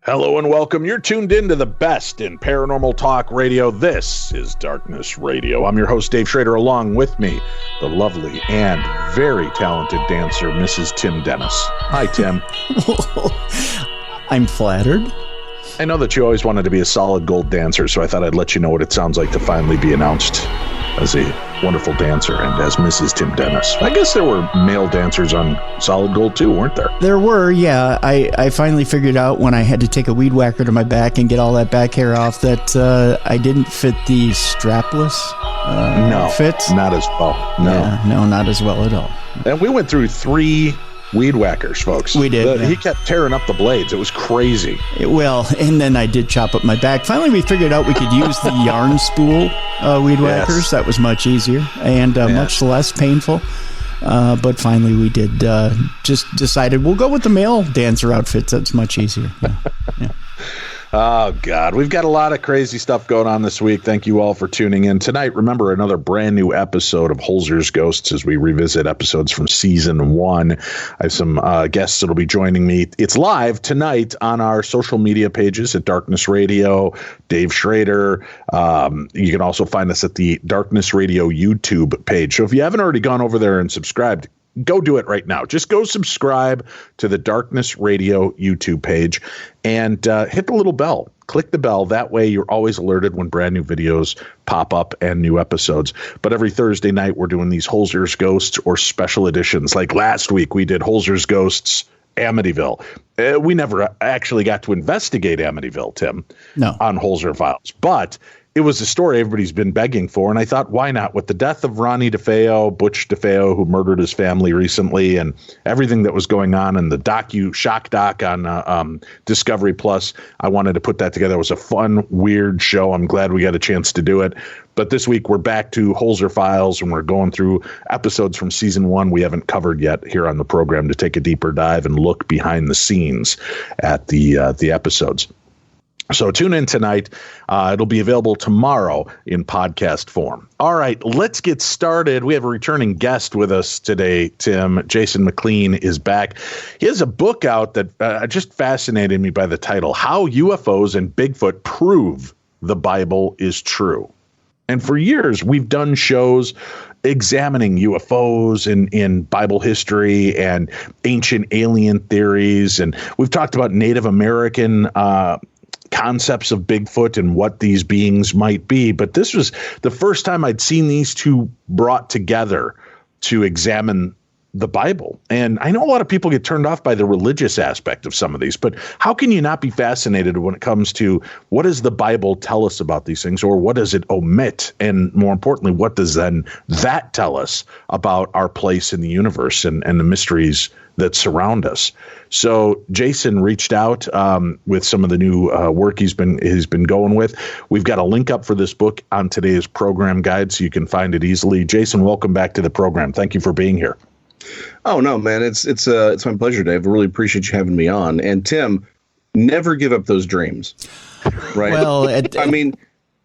Hello and welcome. You're tuned in to the best in paranormal talk radio. This is Darkness Radio. I'm your host, Dave Schrader. Along with me, the lovely and very talented dancer, Mrs. Tim Dennis. Hi, Tim. I'm flattered. I know that you always wanted to be a solid gold dancer, so I thought I'd let you know what it sounds like to finally be announced as a wonderful dancer and as Mrs. Tim Dennis. I guess there were male dancers on solid gold too, weren't there? There were, yeah. I finally figured out when I had to take a weed whacker to my back and get all that back hair off that I didn't fit the strapless fit. Not as well. No. Yeah, no, not as well at all. And we went through 3 weed whackers, folks. We did. He kept tearing up the blades. It was crazy. Well, and then I did chop up my back. Finally, we figured out we could use the yarn spool weed whackers. Yes. That was much easier and much less painful. But finally, we did just decided we'll go with the male dancer outfits. That's much easier. Yeah. Oh, God. We've got a lot of crazy stuff going on this week. Thank you all for tuning in. Tonight, remember, another brand new episode of Holzer's Ghosts as we revisit episodes from season 1. I have some guests that will be joining me. It's live tonight on our social media pages at Darkness Radio, Dave Schrader. You can also find us at the Darkness Radio YouTube page. So if you haven't already gone over there and subscribed, go do it right now. Just go subscribe to the Darkness Radio YouTube page and hit the little bell. Click the bell. That way you're always alerted when brand new videos pop up and new episodes. But every Thursday night, we're doing these Holzer's Ghosts or special editions. Like last week, we did Holzer's Ghosts Amityville. We never actually got to investigate Amityville, Tim, on Holzer Files. But it was a story everybody's been begging for, and I thought, why not? With the death of Ronnie DeFeo, Butch DeFeo, who murdered his family recently, and everything that was going on, and the shock doc on Discovery Plus, I wanted to put that together. It was a fun, weird show. I'm glad we got a chance to do it. But this week, we're back to Holzer Files, and we're going through episodes from season 1 we haven't covered yet here on the program to take a deeper dive and look behind the scenes at the episodes. So tune in tonight. It'll be available tomorrow in podcast form. All right, let's get started. We have a returning guest with us today, Tim. Jason McLean is back. He has a book out that just fascinated me by the title, How UFOs and Bigfoot Prove the Bible is True. And for years, we've done shows examining UFOs in Bible history and ancient alien theories. And we've talked about Native American concepts of Bigfoot and what these beings might be. But this was the first time I'd seen these two brought together to examine the Bible. And I know a lot of people get turned off by the religious aspect of some of these, but how can you not be fascinated when it comes to what does the Bible tell us about these things, or what does it omit? And more importantly, what does then that tell us about our place in the universe and the mysteries that surround us? So Jason reached out with some of the new work he's been going with. We've got a link up for this book on today's program guide, so you can find it easily. Jason, welcome back to the program. Thank you for being here. Oh no, man, it's my pleasure, Dave. I really appreciate you having me on. And Tim, never give up those dreams, right? Well, I mean,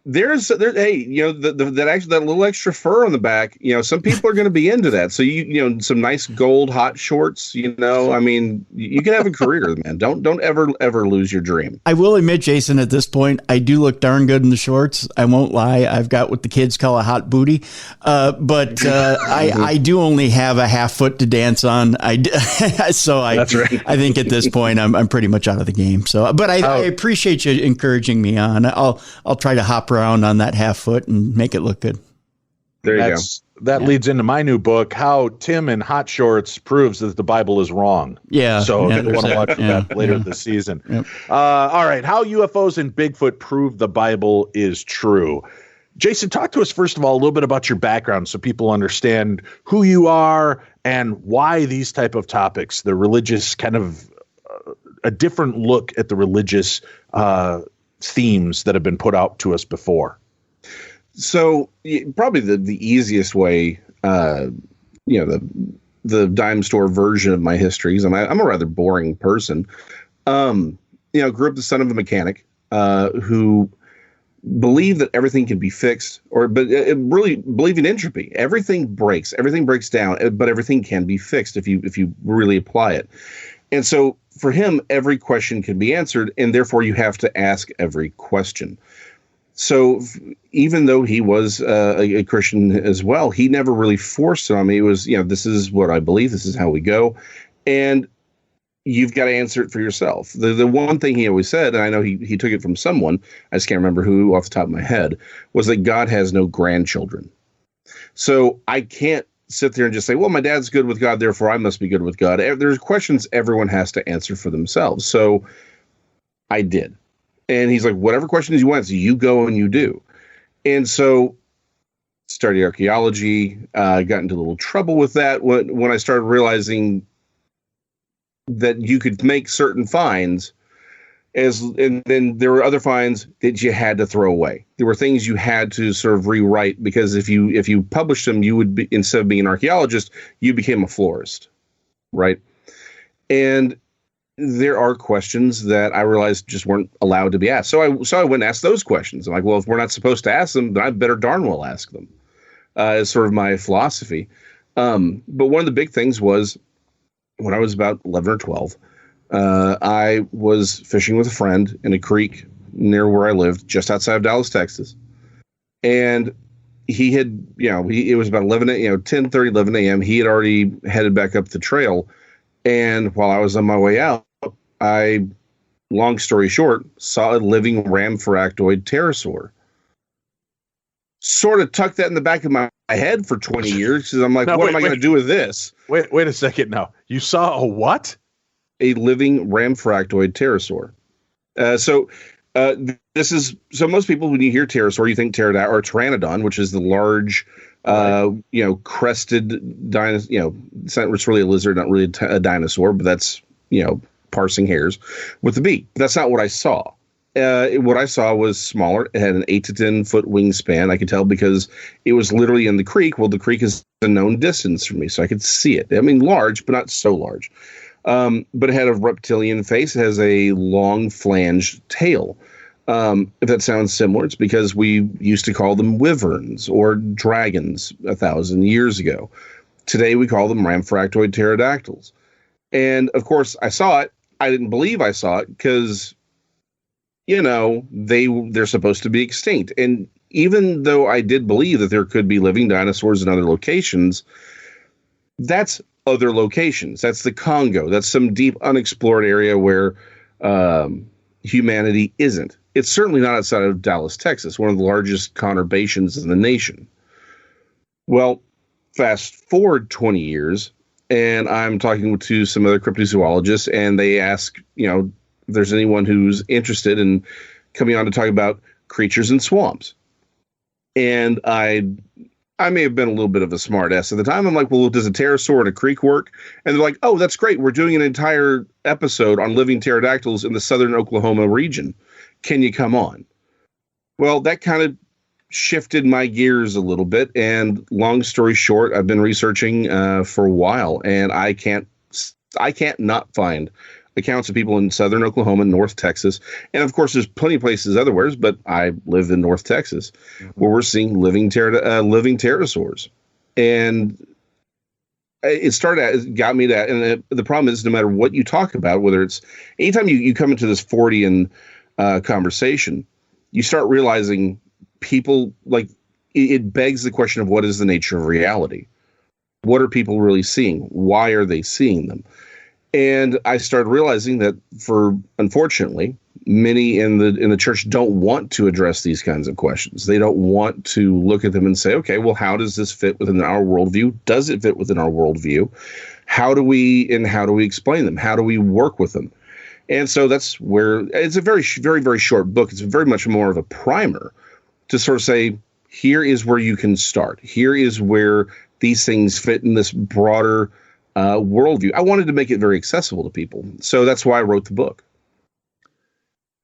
there's hey, you know, that little extra fur on the back, you know, some people are going to be into that. So you know, some nice gold hot shorts, you know, I mean, you can have a career, man. Don't ever lose your dream. I will admit, Jason, at this point, I do look darn good in the shorts. I won't lie. I've got what the kids call a hot booty, but I do only have a half foot to dance on. That's right. I think at this point I'm pretty much out of the game. So, but I appreciate you encouraging me on. I'll try to hop around on that half foot and make it look good. There you go. That leads into my new book, How Tim in Hot Shorts Proves That the Bible is Wrong. Yeah. So if you want to watch that later this season. Yep. All right. How UFOs and Bigfoot Prove the Bible is True. Jason, talk to us, first of all, a little bit about your background so people understand who you are and why these type of topics, the religious kind of a different look at the religious themes that have been put out to us before. So probably the easiest way, you know, the dime store version of my history, because I'm a rather boring person. You know, grew up the son of a mechanic who believed that everything can be fixed, but really believe in entropy. Everything breaks down, but everything can be fixed if you really apply it. And so for him, every question can be answered, and therefore you have to ask every question. So even though he was a Christian as well, he never really forced it on me. It was, this is what I believe. This is how we go. And you've got to answer it for yourself. The one thing he always said, and I know he took it from someone, I just can't remember who off the top of my head, was that God has no grandchildren. So I can't sit there and just say, well, my dad's good with God, therefore I must be good with God. There's questions everyone has to answer for themselves. So I did. And he's like, whatever questions you want, so you go and you do. And so studied archaeology, got into a little trouble with that when I started realizing that you could make certain finds, and then there were other finds that you had to throw away. There were things you had to sort of rewrite, because if you published them, you would be, instead of being an archaeologist, you became a florist, right? And there are questions that I realized just weren't allowed to be asked. So I went and asked those questions. I'm like, well, if we're not supposed to ask them, then I better darn well ask them. Is sort of my philosophy. But one of the big things was when I was about 11 or 12, I was fishing with a friend in a creek near where I lived, just outside of Dallas, Texas. And he had, it was about 10:30, 11 a.m. He had already headed back up the trail. And while I was on my way out, I, long story short, saw a living rhamphoractoid pterosaur. Sort of tucked that in the back of my head for 20 years, because I'm like, what am I going to do with this? Wait a second now. You saw a what? A living rhamphoractoid pterosaur. This is, so most people, when you hear pterosaur, you think pterodactyl or pteranodon, which is the large, crested dinosaur. It's really a lizard, not really a dinosaur, but that's, parsing hairs with the beak. That's not what I saw. What I saw was smaller. It had an 8 to 10 foot wingspan. I could tell because it was literally in the creek. Well, the creek is a known distance from me, so I could see it. I mean, large, but not so large. But it had a reptilian face. It has a long flanged tail. If that sounds similar, it's because we used to call them wyverns or dragons 1,000 years ago. Today, we call them rhamphoractoid pterodactyls. And, of course, I saw it. I didn't believe I saw it because, they're supposed to be extinct. And even though I did believe that there could be living dinosaurs in other locations, that's other locations. That's the Congo. That's some deep unexplored area where humanity isn't. It's certainly not outside of Dallas, Texas, one of the largest conurbations in the nation. Well, fast forward 20 years, and I'm talking to some other cryptozoologists, and they ask, if there's anyone who's interested in coming on to talk about creatures in swamps. And I may have been a little bit of a smart ass at the time. I'm like, well, does a pterosaur in a creek work? And they're like, oh, that's great. We're doing an entire episode on living pterodactyls in the southern Oklahoma region. Can you come on? Well, that kind of shifted my gears a little bit. And long story short, I've been researching for a while, and I can't not find accounts of people in southern Oklahoma, North Texas. And of course, there's plenty of places otherwhere, but I live in North Texas where we're seeing living pterosaurs. And it got me that. And the problem is, no matter what you talk about, whether it's anytime you come into this Fortean conversation, you start realizing people, like, it begs the question of what is the nature of reality? What are people really seeing? Why are they seeing them? And I started realizing that, unfortunately, many in the church don't want to address these kinds of questions. They don't want to look at them and say, okay, well, how does this fit within our worldview? Does it fit within our worldview? How do we explain them? How do we work with them? And so that's where it's a very, very, very short book. It's very much more of a primer to sort of say, here is where you can start. Here is where these things fit in this broader worldview. I wanted to make it very accessible to people. So that's why I wrote the book.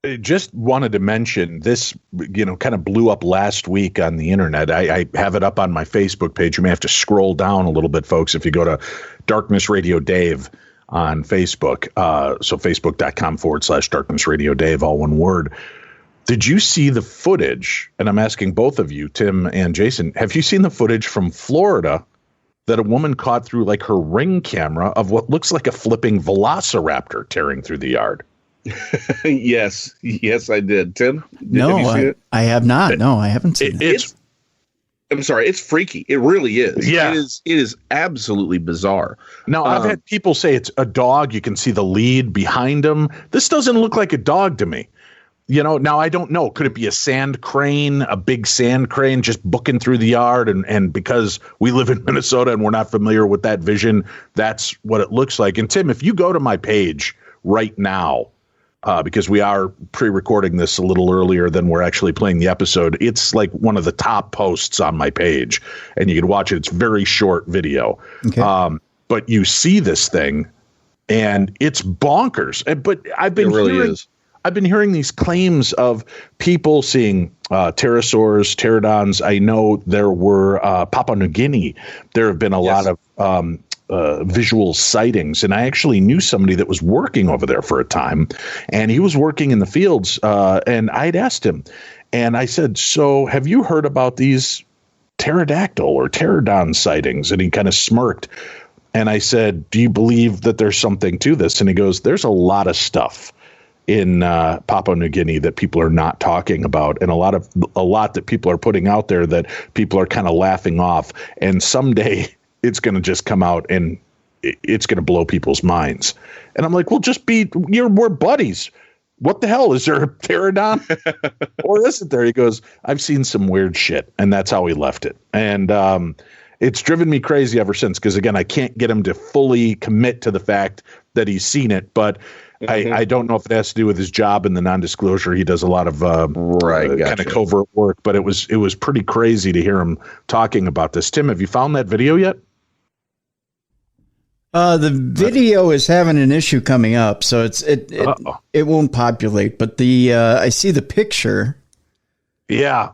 I just wanted to mention this, kind of blew up last week on the internet. I have it up on my Facebook page. You may have to scroll down a little bit, folks, if you go to Darkness Radio Dave on Facebook. So facebook.com/Darkness Radio Dave, all one word. Did you see the footage? And I'm asking both of you, Tim and Jason, have you seen the footage from Florida that a woman caught through like her Ring camera of what looks like a flipping velociraptor tearing through the yard. Yes, I did. Tim, no, have you seen it? I have not. No, I haven't seen it. I'm sorry, it's freaky. It really is. Yeah. It is absolutely bizarre. Now, I've had people say it's a dog. You can see the lead behind him. This doesn't look like a dog to me. Now I don't know. Could it be a sand crane, a big sand crane just booking through the yard? And because we live in Minnesota and we're not familiar with that vision, that's what it looks like. And Tim, if you go to my page right now, because we are pre-recording this a little earlier than we're actually playing the episode, it's like one of the top posts on my page, and you can watch it. It's very short video. Okay. But you see this thing, and it's bonkers. But I've been hearing these claims of people seeing pterosaurs, pterodons. I know there were Papua New Guinea. There have been a lot of visual sightings, and I actually knew somebody that was working over there for a time, and he was working in the fields, and I'd asked him, and I said, so have you heard about these pterodactyl or pterodon sightings? And he kind of smirked, and I said, do you believe that there's something to this? And he goes, there's a lot of stuff in Papua New Guinea that people are not talking about, and a lot that people are putting out there that people are kind of laughing off, and someday it's going to just come out and it's going to blow people's minds. And I'm like, well, we're buddies. What the hell? Is there a pterodon or isn't there? He goes, I've seen some weird shit. And that's how he left it. And it's driven me crazy ever since, because, again, I can't get him to fully commit to the fact that he's seen it. But I don't know if it has to do with his job and the non-disclosure. He does a lot of kind of covert work. But it was pretty crazy to hear him talking about this. Tim, have you found that video yet? The video is having an issue coming up, so it won't populate. But I see the picture. Yeah,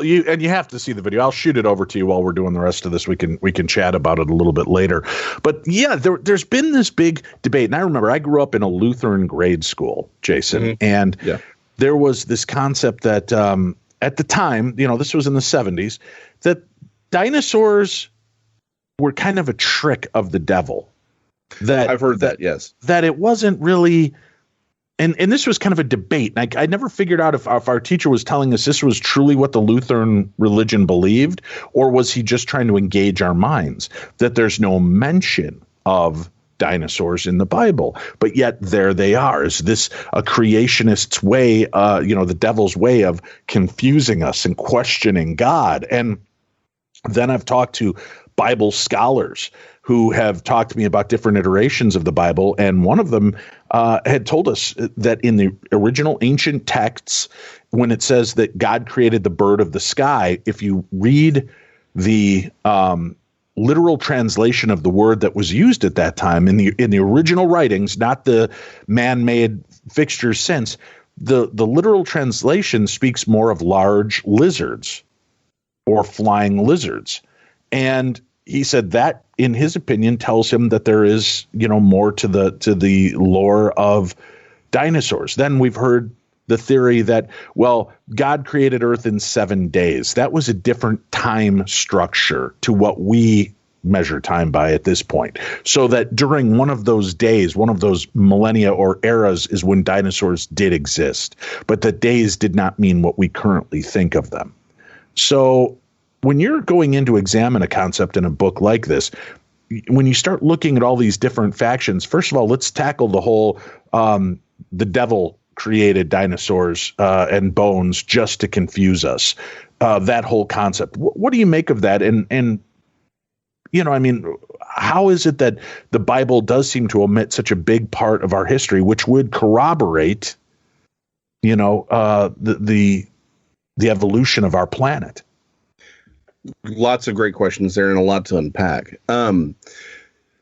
you have to see the video. I'll shoot it over to you while we're doing the rest of this. We can chat about it a little bit later. But yeah, there's been this big debate, and I remember I grew up in a Lutheran grade school, Jason, and there was this concept that at the time, this was in the 70s, that dinosaurs were kind of a trick of the devil. That I've heard that, yes. That it wasn't really, and this was kind of a debate. I never figured out if our teacher was telling us this was truly what the Lutheran religion believed, or was he just trying to engage our minds, that there's no mention of dinosaurs in the Bible, but yet there they are. Is this a creationist's way, the devil's way of confusing us and questioning God? And then I've talked to Bible scholars who have talked to me about different iterations of the Bible. And one of them had told us that in the original ancient texts, when it says that God created the bird of the sky, if you read the literal translation of the word that was used at that time in the original writings, not the man-made fixtures since, the literal translation speaks more of large lizards or flying lizards. And he said that, in his opinion, tells him that there is, more to the lore of dinosaurs. Then we've heard the theory that, well, God created Earth in 7 days. That was a different time structure to what we measure time by at this point. So that during one of those days, one of those millennia or eras, is when dinosaurs did exist. But the days did not mean what we currently think of them. So when you're going in to examine a concept in a book like this, when you start looking at all these different factions, first of all, let's tackle the whole the devil created dinosaurs and bones just to confuse us. That whole concept. What do you make of that? And how is it that the Bible does seem to omit such a big part of our history, which would corroborate, the evolution of our planet? Lots of great questions there and a lot to unpack.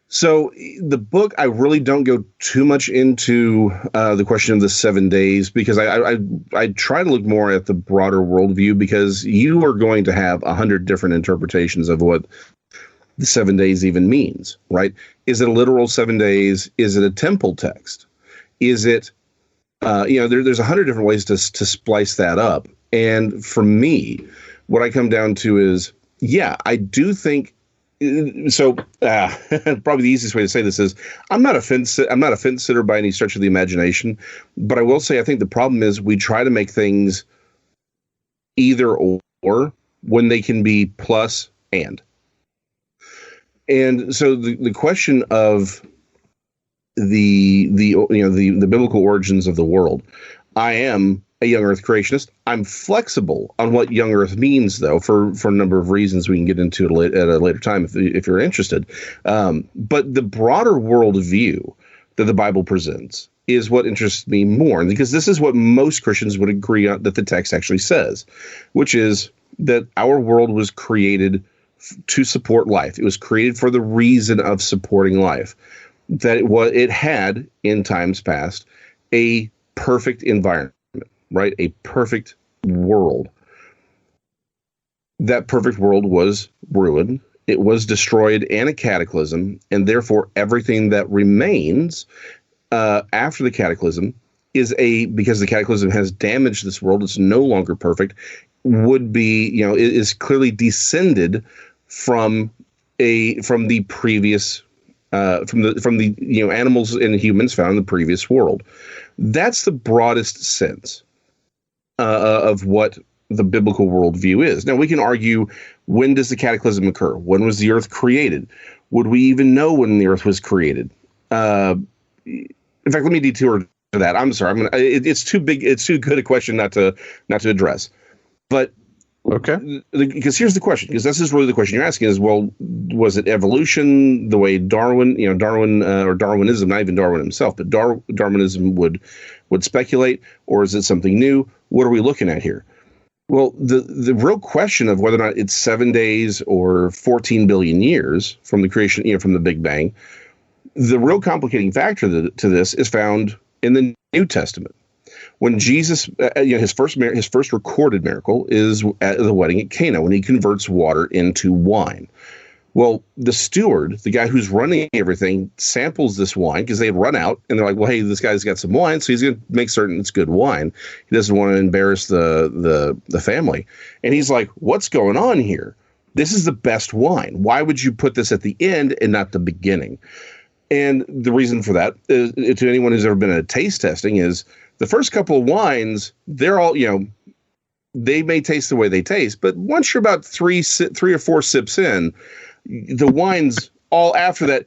So the book, I really don't go too much into the question of the 7 days, because I try to look more at the broader worldview, because you are going to have 100 different interpretations of what the 7 days even means, right? Is it a literal 7 days? Is it a temple text? Is it, there's 100 different ways to splice that up. And for me, what I come down to is, I do think Probably the easiest way to say this is I'm not a fence sitter by any stretch of the imagination, but I will say I think the problem is we try to make things either or when they can be plus and. And so the question of the biblical origins of the world, I am a young Earth creationist. I'm flexible on what young Earth means, though, for a number of reasons we can get into at a later time if you're interested. But the broader worldview that the Bible presents is what interests me more, because this is what most Christians would agree on that the text actually says, which is that our world was created to support life. It was created for the reason of supporting life. That it had in times past a perfect environment, right? A perfect world. That perfect world was ruined. It was destroyed in a cataclysm, and therefore everything that remains after the cataclysm because the cataclysm has damaged this world. It's no longer perfect. Is clearly descended from the previous. From the animals and humans found in the previous world. That's the broadest sense of what the biblical worldview is. Now, we can argue, when does the cataclysm occur? When was the earth created? Would we even know when the earth was created? In fact, let me detour to that. I'm sorry. It's too big. It's too good a question not to address. But okay, because here's the question, because this is really the question you're asking is, well, was it evolution the way Darwin or Darwinism, not even Darwin himself, but Darwinism would speculate, or is it something new? What are we looking at here? Well, the real question of whether or not it's 7 days or 14 billion years from the creation, from the Big Bang, the real complicating factor to this is found in the New Testament. When Jesus, his first recorded miracle is at the wedding at Cana, when he converts water into wine. Well, the steward, the guy who's running everything, samples this wine because they had run out, and they're like, "Well, hey, this guy's got some wine, so he's going to make certain it's good wine. He doesn't want to embarrass the family." And he's like, "What's going on here? This is the best wine. Why would you put this at the end and not the beginning?" And the reason for that, to anyone who's ever been at a taste testing, is the first couple of wines, they're all, they may taste the way they taste, but once you're about three or four sips in, the wines all after that,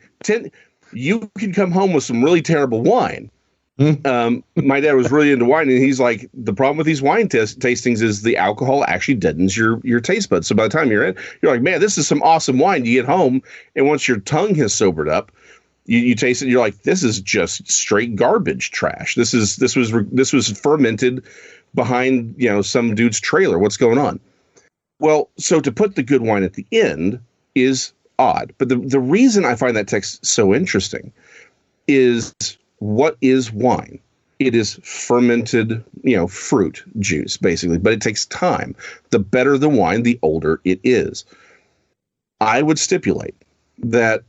you can come home with some really terrible wine. My dad was really into wine, and he's like, the problem with these wine tastings is the alcohol actually deadens your taste buds. So by the time you're like, man, this is some awesome wine. You get home, and once your tongue has sobered up, you taste it, and you're like, this is just straight garbage trash. This was fermented behind some dude's trailer. What's going on? Well, so to put the good wine at the end is odd. But the reason I find that text so interesting is, what is wine? It is fermented, fruit juice, basically, but it takes time. The better the wine, the older it is. I would stipulate that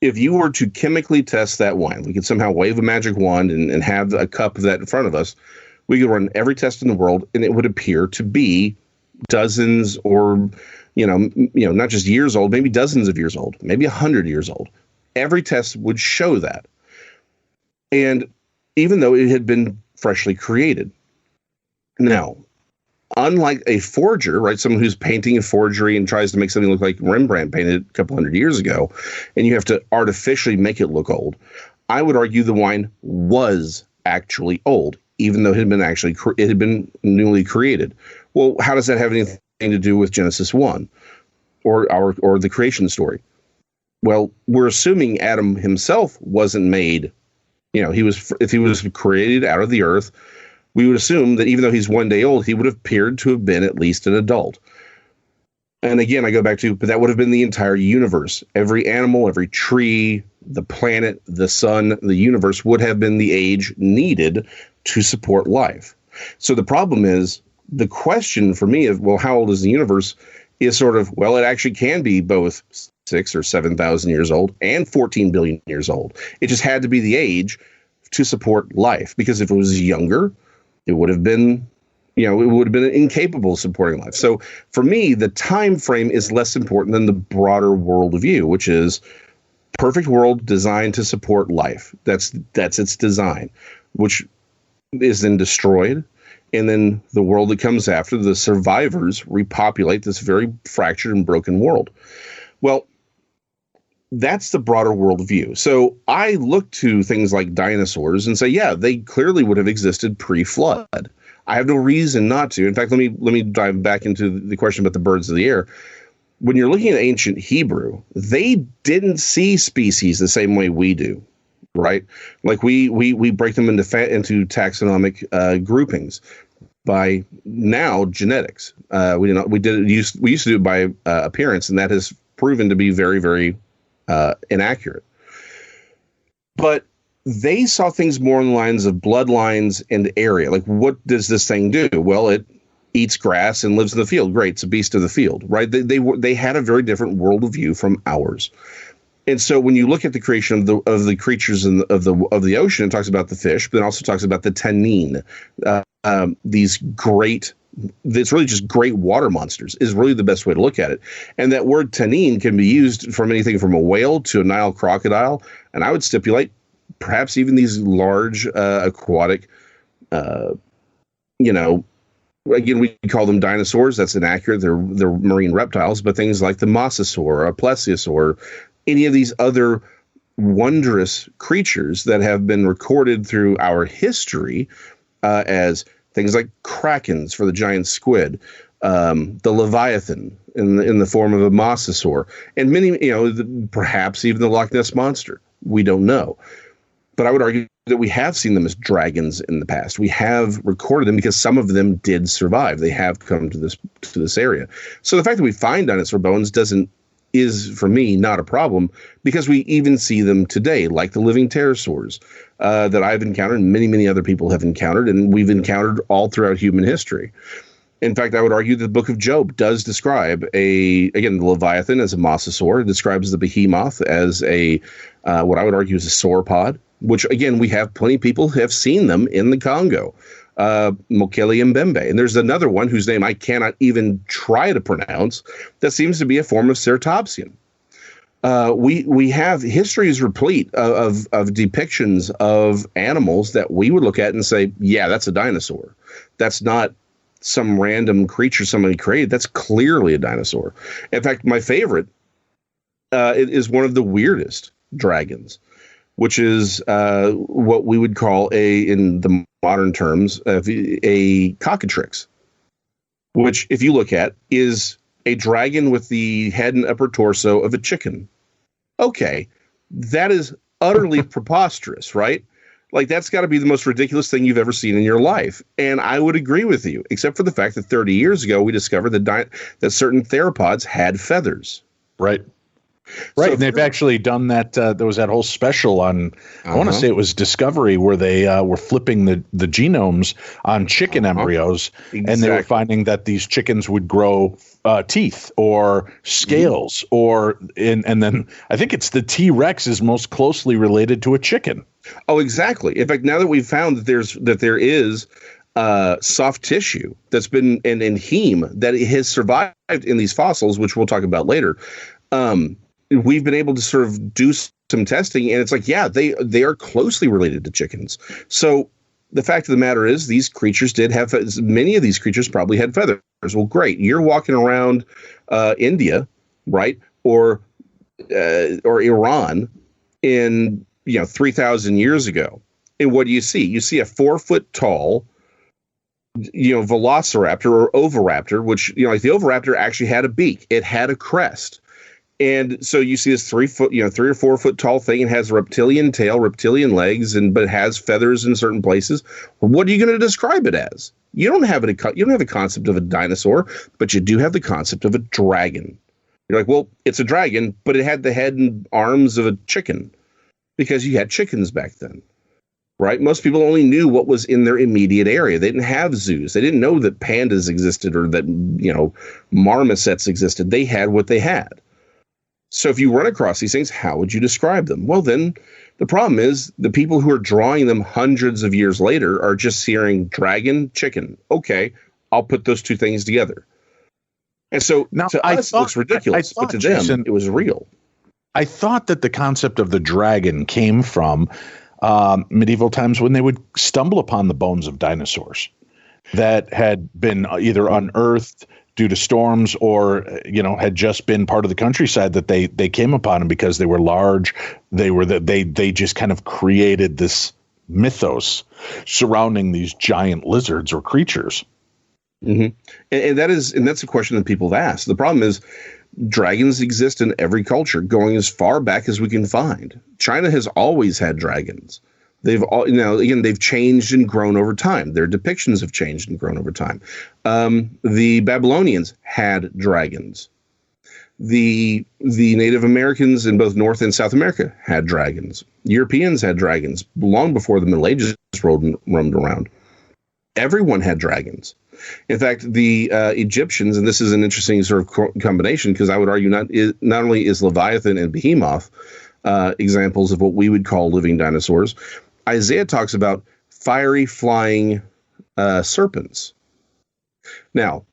if you were to chemically test that wine, we could somehow wave a magic wand and have a cup of that in front of us. We could run every test in the world, and it would appear to be dozens or, not just years old, maybe dozens of years old, maybe 100 years old. Every test would show that. And even though it had been freshly created. Now, unlike a forger, right, someone who's painting a forgery and tries to make something look like Rembrandt painted a couple hundred years ago, and you have to artificially make it look old, I would argue the wine was actually old, even though it had been newly created. Well, how does that have anything to do with Genesis 1 or the creation story? Well, we're assuming Adam himself wasn't made, if he was created out of the earth, we would assume that even though he's 1 day old, he would have appeared to have been at least an adult. And again, I go back to, but that would have been the entire universe. Every animal, every tree, the planet, the sun, the universe would have been the age needed to support life. So the problem is, the question for me of, well, how old is the universe, is sort of, well, it actually can be both 6,000 or 7,000 years old and 14 billion years old. It just had to be the age to support life, because if it was younger, it would have been It would have been incapable of supporting life. So for me, the time frame is less important than the broader worldview, which is perfect world designed to support life. That's its design, which is then destroyed. And then the world that comes after, the survivors repopulate this very fractured and broken world. Well, that's the broader worldview. So I look to things like dinosaurs and say, yeah, they clearly would have existed pre-flood. I have no reason not to. In fact, let me dive back into the question about the birds of the air. When you're looking at ancient Hebrew, they didn't see species the same way we do, right? Like we break them into taxonomic groupings by now genetics. We used to do it by appearance, and that has proven to be very, very inaccurate. But they saw things more on the lines of bloodlines and area. Like, what does this thing do? Well, it eats grass and lives in the field. Great, it's a beast of the field, right? They had a very different worldview from ours. And so when you look at the creation of the creatures of the ocean, it talks about the fish, but it also talks about the tannin. These great, it's really just great water monsters is really the best way to look at it. And that word tannin can be used from anything from a whale to a Nile crocodile. And I would stipulate perhaps even these large aquatic, again, we call them dinosaurs. That's inaccurate. They're marine reptiles, but things like the mosasaur, a plesiosaur, any of these other wondrous creatures that have been recorded through our history as things like krakens for the giant squid, the leviathan in the form of a mosasaur, and many, perhaps even the Loch Ness monster. We don't know. But I would argue that we have seen them as dragons in the past. We have recorded them because some of them did survive. They have come to this area. So the fact that we find dinosaur bones is for me not a problem, because we even see them today, like the living pterosaurs that I've encountered and many, many other people have encountered, and we've encountered all throughout human history. In fact, I would argue that the book of Job does describe the Leviathan as a mosasaur. It describes the behemoth as what I would argue is a sauropod, which, again, we have plenty of people who have seen them in the Congo, Mokele Mbembe. And there's another one whose name I cannot even try to pronounce that seems to be a form of ceratopsian. We have history is replete of depictions of animals that we would look at and say, yeah, that's a dinosaur. That's not some random creature somebody created. That's clearly a dinosaur. In fact, my favorite it is one of the weirdest dragons, which is what we would call in the modern terms, a cockatrix, which, if you look at, is a dragon with the head and upper torso of a chicken. Okay, that is utterly preposterous, right? Like, that's got to be the most ridiculous thing you've ever seen in your life. And I would agree with you, except for the fact that 30 years ago, we discovered that certain theropods had feathers. Right. Right, and they've actually done that. There was that whole special on, I want to say it was Discovery, where they were flipping the genomes on chicken embryos, and they were finding that these chickens would grow teeth or scales, and then I think it's the T-Rex is most closely related to a chicken. Oh, exactly. In fact, now that we've found that there is soft tissue that's been in heme that has survived in these fossils, which we'll talk about later. We've been able to sort of do some testing, and it's like, yeah, they are closely related to chickens. So the fact of the matter is, these creatures did have many of these creatures probably had feathers. Well, great. You're walking around India, right, or Iran in 3,000 years ago, and what do you see? You see a 4-foot tall, velociraptor or oviraptor, which like the oviraptor actually had a beak. It had a crest. And so you see this 3 or 4 foot tall thing. It has a reptilian tail, reptilian legs, but it has feathers in certain places. What are you going to describe it as? You don't have a concept of a dinosaur, but you do have the concept of a dragon. You're like, well, it's a dragon, but it had the head and arms of a chicken because you had chickens back then, right? Most people only knew what was in their immediate area. They didn't have zoos. They didn't know that pandas existed or that, marmosets existed. They had what they had. So if you run across these things, how would you describe them? Well, then the problem is the people who are drawing them hundreds of years later are just hearing dragon, chicken. Okay, I'll put those two things together. And so now, to us, it looks ridiculous, but to them, Jason, it was real. I thought that the concept of the dragon came from medieval times when they would stumble upon the bones of dinosaurs that had been either unearthed due to storms or, had just been part of the countryside, that they came upon them because they were large. They just kind of created this mythos surrounding these giant lizards or creatures. Mm-hmm. And that's a question that people have asked. The problem is dragons exist in every culture, going as far back as we can find. China has always had dragons. They've changed and grown over time. Their depictions have changed and grown over time. The Babylonians had dragons. The Native Americans in both North and South America had dragons. Europeans had dragons long before the Middle Ages roamed around. Everyone had dragons. In fact, the Egyptians, and this is an interesting sort of combination, because I would argue not only is Leviathan and Behemoth examples of what we would call living dinosaurs, Isaiah talks about fiery flying serpents. Now,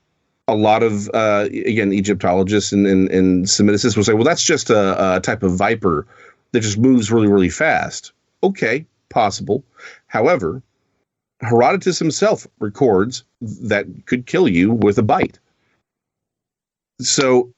a lot of, Egyptologists and Semiticists will say, well, that's just a type of viper that just moves really, really fast. Okay, possible. However, Herodotus himself records that could kill you with a bite. So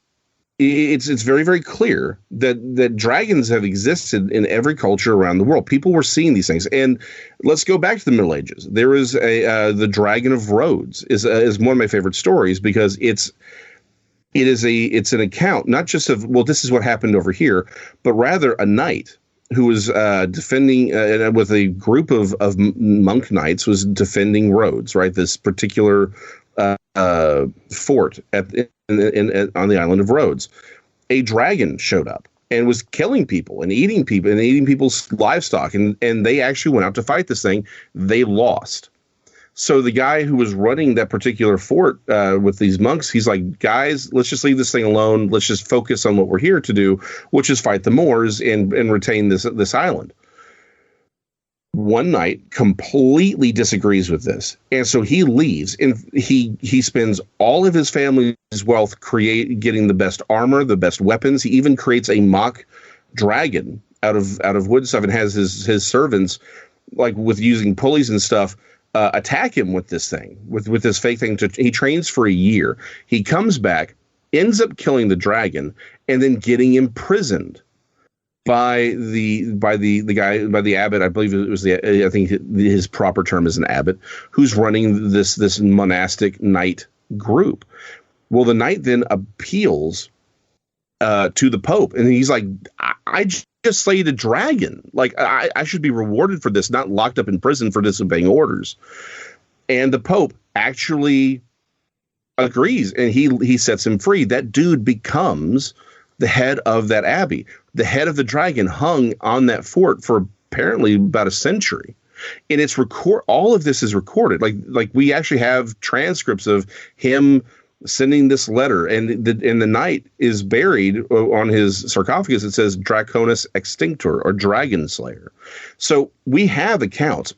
it's very, very clear that dragons have existed in every culture around the world. People were seeing these things. And let's go back to the Middle Ages. There is the Dragon of Rhodes is one of my favorite stories, because it's an account not just of, well, this is what happened over here, but rather a knight who was defending with a group of monk knights, was defending Rhodes, right? This particular fort on the island of Rhodes. A dragon showed up and was killing people and eating people's livestock. And they actually went out to fight this thing. They lost. So the guy who was running that particular fort with these monks, he's like, guys, let's just leave this thing alone. Let's just focus on what we're here to do, which is fight the Moors and retain this island. One knight completely disagrees with this. And so he leaves, and he spends all of his family's wealth getting the best armor, the best weapons. He even creates a mock dragon out of wood stuff and has his servants, like with using pulleys and stuff, attack him with this thing, with this fake thing. He trains for a year. He comes back, ends up killing the dragon, and then getting imprisoned by the abbot. I believe it was I think his proper term is an abbot, who's running this monastic knight group. Well, the knight then appeals to the Pope, and he's like, I just slayed a dragon. Like, I should be rewarded for this, not locked up in prison for disobeying orders. And the Pope actually agrees, and he sets him free. That dude becomes the head of that abbey. The head of the dragon hung on that fort for apparently about a century. And it's all of this is recorded. Like we actually have transcripts of him sending this letter, and the knight is buried on his sarcophagus. It says Draconis Extinctor, or Dragon Slayer. So we have accounts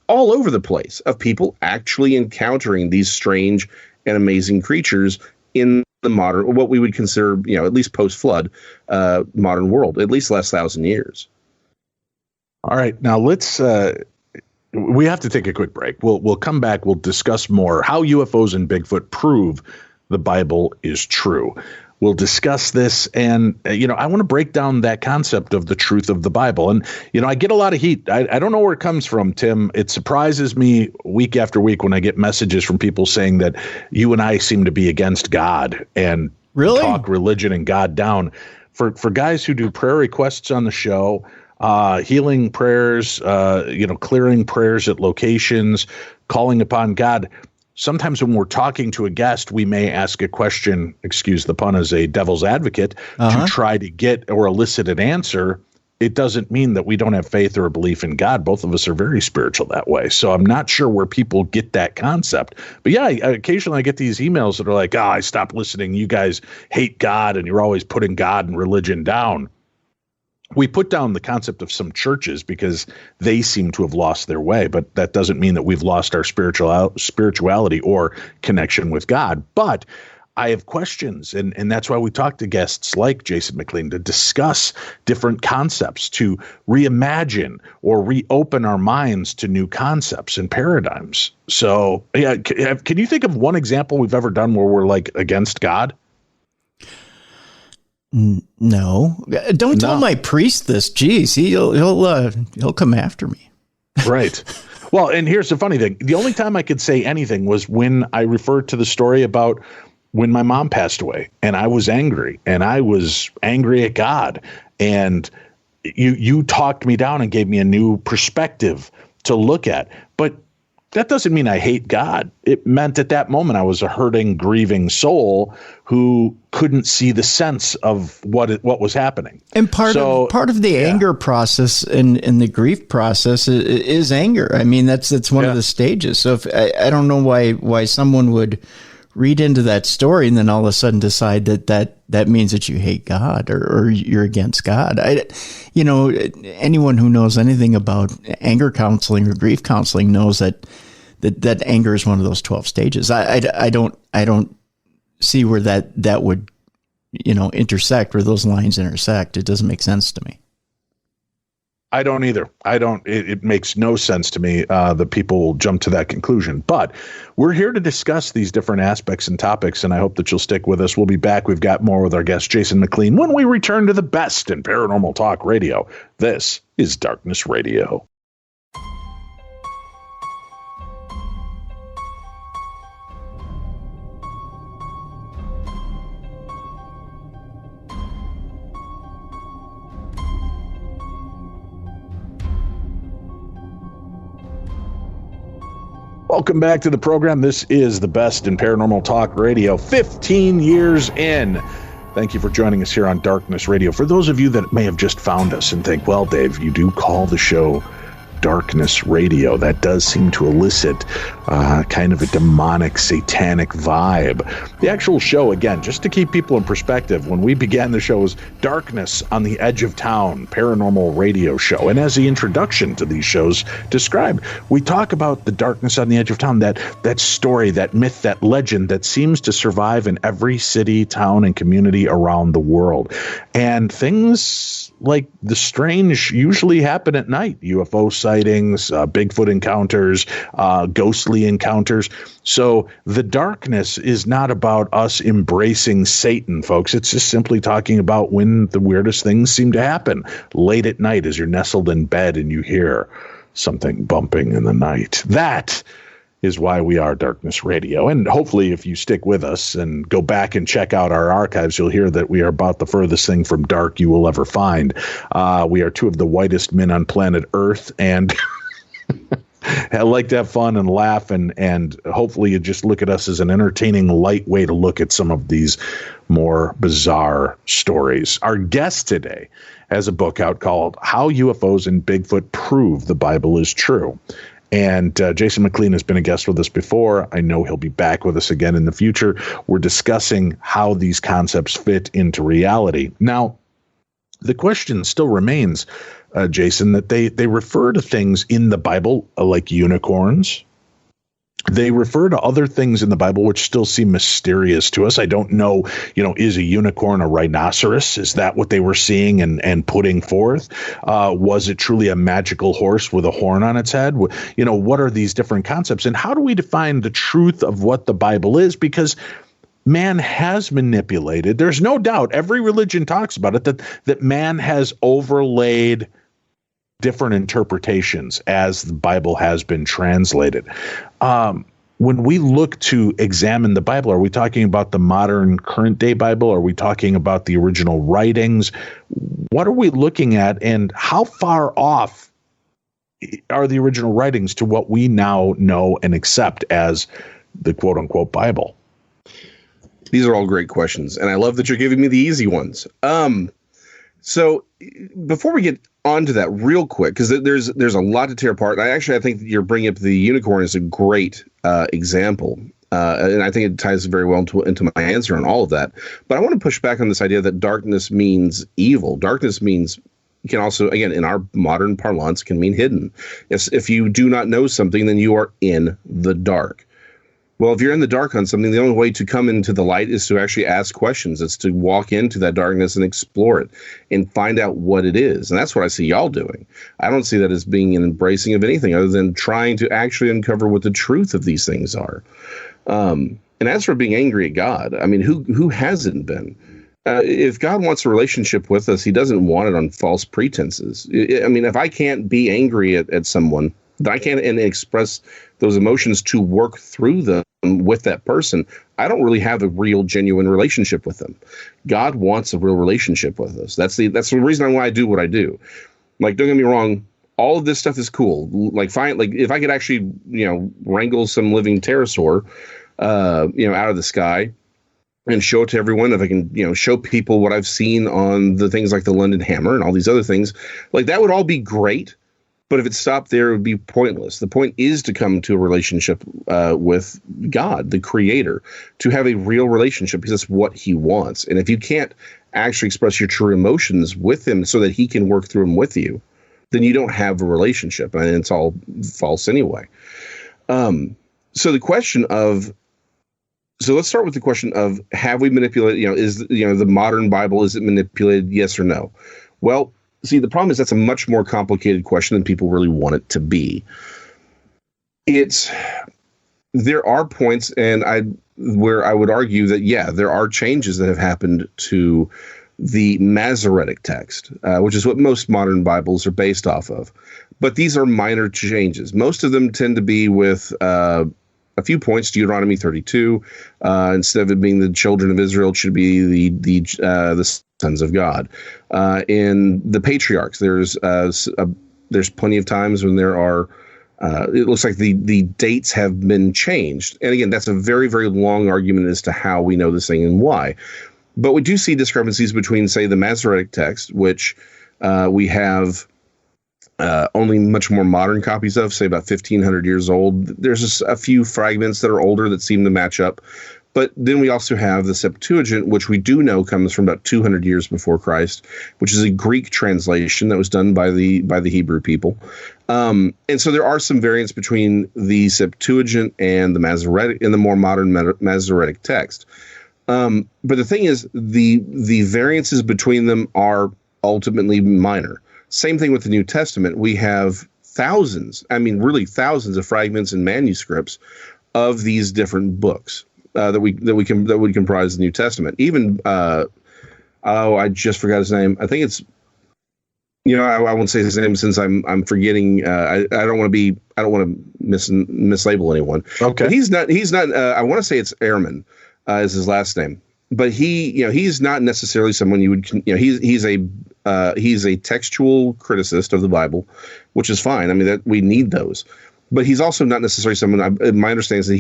all over the place of people actually encountering these strange and amazing creatures in the modern, what we would consider, at least post-flood modern world, at least last 1,000 years. All right, now let's. We have to take a quick break. We'll come back. We'll discuss more how UFOs and Bigfoot prove the Bible is true. We'll discuss this, and I want to break down that concept of the truth of the Bible. And I get a lot of heat. I don't know where it comes from, Tim. It surprises me week after week when I get messages from people saying that you and I seem to be against God and really talk religion and God down. For guys who do prayer requests on the show, healing prayers, clearing prayers at locations, calling upon God. Sometimes when we're talking to a guest, we may ask a question, excuse the pun, as a devil's advocate, to try to get or elicit an answer. It doesn't mean that we don't have faith or a belief in God. Both of us are very spiritual that way. So I'm not sure where people get that concept. But yeah, occasionally I get these emails that are like, I stopped listening. You guys hate God and you're always putting God and religion down. we put down the concept of some churches because they seem to have lost their way, but that doesn't mean that we've lost our spirituality or connection with God. But I have questions, and that's why we talk to guests like Jason McLean to discuss different concepts, to reimagine or reopen our minds to new concepts and paradigms. So, yeah, can you think of one example we've ever done where we're like against God? No, don't tell my priest this. Geez, he'll come after me. Right. Well, and here's the funny thing. The only time I could say anything was when I referred to the story about when my mom passed away, and I was angry at God. And you talked me down and gave me a new perspective to look at. But that doesn't mean I hate God. It meant at that moment I was a hurting, grieving soul who couldn't see the sense of what was happening. And part of the anger process and the grief process is anger. I mean, that's one of the stages. So if I don't know why someone would read into that story and then all of a sudden decide that means that you hate God or you're against God. Anyone who knows anything about anger counseling or grief counseling knows that anger is one of those 12 stages. I don't see where that would, intersect, where those lines intersect. It doesn't make sense to me. I don't either. It makes no sense to me that people jump to that conclusion. But we're here to discuss these different aspects and topics, and I hope that you'll stick with us. We'll be back. We've got more with our guest, Jason McLean, when we return to the best in paranormal talk radio. This is Darkness Radio. Welcome back to the program. This is the best in paranormal talk radio, 15 years in. Thank you for joining us here on Darkness Radio. For those of you that may have just found us and think, well, Dave, you do call the show Darkness Radio. That does seem to elicit kind of a demonic, satanic vibe. The actual show, again, just to keep people in perspective, when we began the show was Darkness on the Edge of Town, paranormal radio show. And as the introduction to these shows described, we talk about the darkness on the edge of town, that story, that myth, that legend that seems to survive in every city, town, and community around the world. And things like the strange usually happen at night. UFO sightings, Bigfoot encounters, ghostly encounters. So the darkness is not about us embracing Satan, folks. It's just simply talking about when the weirdest things seem to happen. Late at night as you're nestled in bed and you hear something bumping in the night. That is why we are Darkness Radio. And hopefully if you stick with us and go back and check out our archives, you'll hear that we are about the furthest thing from dark you will ever find. We are two of the whitest men on planet Earth, and I like to have fun and laugh, and hopefully you just look at us as an entertaining, light way to look at some of these more bizarre stories. Our guest today has a book out called How UFOs and Bigfoot Prove the Bible is True. And Jason McLean has been a guest with us before. I know he'll be back with us again in the future. We're discussing how these concepts fit into reality. Now, the question still remains, Jason, that they refer to things in the Bible like unicorns. They refer to other things in the Bible which still seem mysterious to us. I don't know, is a unicorn a rhinoceros? Is that what they were seeing and putting forth? Was it truly a magical horse with a horn on its head? What are these different concepts? And how do we define the truth of what the Bible is? Because man has manipulated. There's no doubt. Every religion talks about it, that man has overlaid different interpretations as the Bible has been translated. When we look to examine the Bible, are we talking about the modern current day Bible? Are we talking about the original writings? What are we looking at, and how far off are the original writings to what we now know and accept as the quote unquote Bible? These are all great questions, and I love that you're giving me the easy ones. So before we get onto that real quick, because there's a lot to tear apart. I think that you're bringing up the unicorn as a great example. And I think it ties very well into my answer on all of that. But I want to push back on this idea that darkness means evil. Darkness means can also, again, in our modern parlance, can mean hidden. If you do not know something, then you are in the dark. Well, if you're in the dark on something, the only way to come into the light is to actually ask questions. It's to walk into that darkness and explore it and find out what it is. And that's what I see y'all doing. I don't see that as being an embracing of anything other than trying to actually uncover what the truth of these things are. And as for being angry at God, I mean, who hasn't been? If God wants a relationship with us, he doesn't want it on false pretenses. I mean, if I can't be angry at someone, that I can't and express those emotions to work through them with that person, I don't really have a real, genuine relationship with them. God wants a real relationship with us. That's the reason why I do what I do. Like, don't get me wrong, all of this stuff is cool. Like, fine, like if I could actually, wrangle some living pterosaur, out of the sky and show it to everyone, if I can, show people what I've seen on the things like the London Hammer and all these other things, like that would all be great. But if it stopped there, it would be pointless. The point is to come to a relationship with God, the creator, to have a real relationship because that's what he wants. And if you can't actually express your true emotions with him so that he can work through them with you, then you don't have a relationship. And it's all false anyway. So let's start with the question of, have we manipulated, is the modern Bible, is it manipulated? Yes or no? Well, see, the problem is that's a much more complicated question than people really want it to be. There are points, where I would argue that, there are changes that have happened to the Masoretic text, which is what most modern Bibles are based off of. But these are minor changes. Most of them tend to be with a few points. Deuteronomy 32, instead of it being the children of Israel, it should be the sons of God. In the patriarchs, there's plenty of times when there are. It looks like the dates have been changed, and again, that's a very, very long argument as to how we know this thing and why. But we do see discrepancies between, say, the Masoretic text, which we have only much more modern copies of, say about 1,500 years old. There's just a few fragments that are older that seem to match up. But then we also have the Septuagint, which we do know comes from about 200 years before Christ, which is a Greek translation that was done by the Hebrew people. And so there are some variants between the Septuagint and the Masoretic, in the more modern Masoretic text. But the thing is, the variances between them are ultimately minor. Same thing with the New Testament. We have thousands of fragments and manuscripts of these different books that would comprise the New Testament. Even I just forgot his name. I think it's I won't say his name since I'm forgetting. I don't want to mislabel anyone. Okay, but he's not. I want to say it's Ehrman is his last name. But he's not necessarily someone you would, he's a textual criticist of the Bible, which is fine. I mean, that we need those. But he's also not necessarily someone, my understanding is that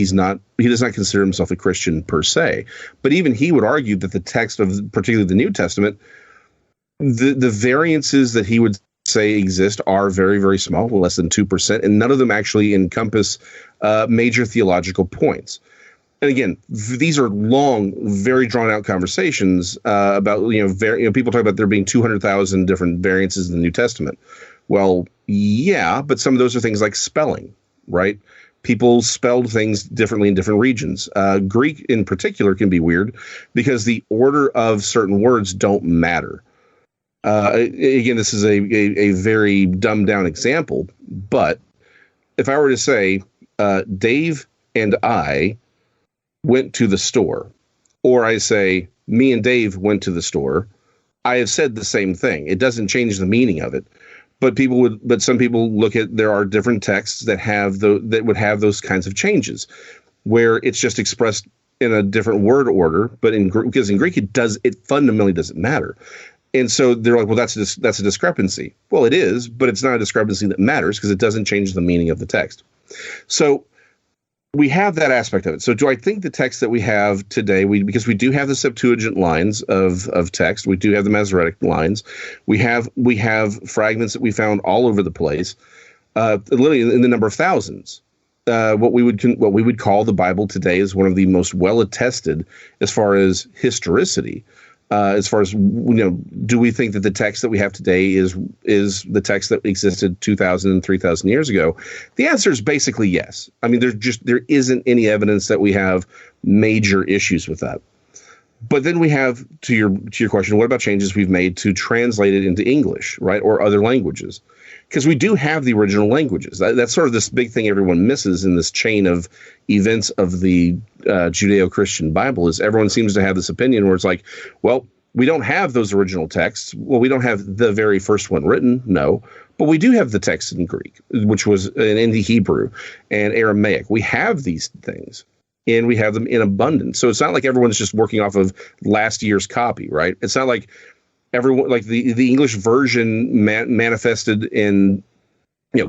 he does not consider himself a Christian per se. But even he would argue that the text of particularly the New Testament, the variances that he would say exist are very, very small, less than 2%, and none of them actually encompass major theological points. And again, these are long, very drawn-out conversations about, people talk about there being 200,000 different variances in the New Testament. Well, yeah, but some of those are things like spelling, right? People spelled things differently in different regions. Greek, in particular, can be weird because the order of certain words don't matter. Again, this is a very dumbed-down example, but if I were to say, Dave and I went to the store, or I say, me and Dave went to the store, I have said the same thing. It doesn't change the meaning of it. But some people look at, there are different texts that would have those kinds of changes, where it's just expressed in a different word order. But because in Greek it fundamentally doesn't matter, and so they're like, well, that's a discrepancy. Well, it is, but it's not a discrepancy that matters because it doesn't change the meaning of the text. So we have that aspect of it. So do I think the text that we have today, because we do have the Septuagint lines of text, we do have the Masoretic lines, we have fragments that we found all over the place, literally in the number of thousands. What we would call the Bible today is one of the most well attested as far as historicity As far as, do we think that the text that we have today is the text that existed 2,000 and 3,000 years ago? The answer is basically yes. I mean, there isn't any evidence that we have major issues with that. But then we have, to your question, what about changes we've made to translate it into English, right, or other languages? Because we do have the original languages. That's sort of this big thing everyone misses in this chain of events of the Judeo-Christian Bible, is everyone seems to have this opinion where it's like, well, we don't have those original texts. Well, we don't have the very first one written, no, but we do have the text in Greek, which was in Hebrew and Aramaic. We have these things, and we have them in abundance. So it's not like everyone's just working off of last year's copy, right? It's not like everyone, like the English version manifested in,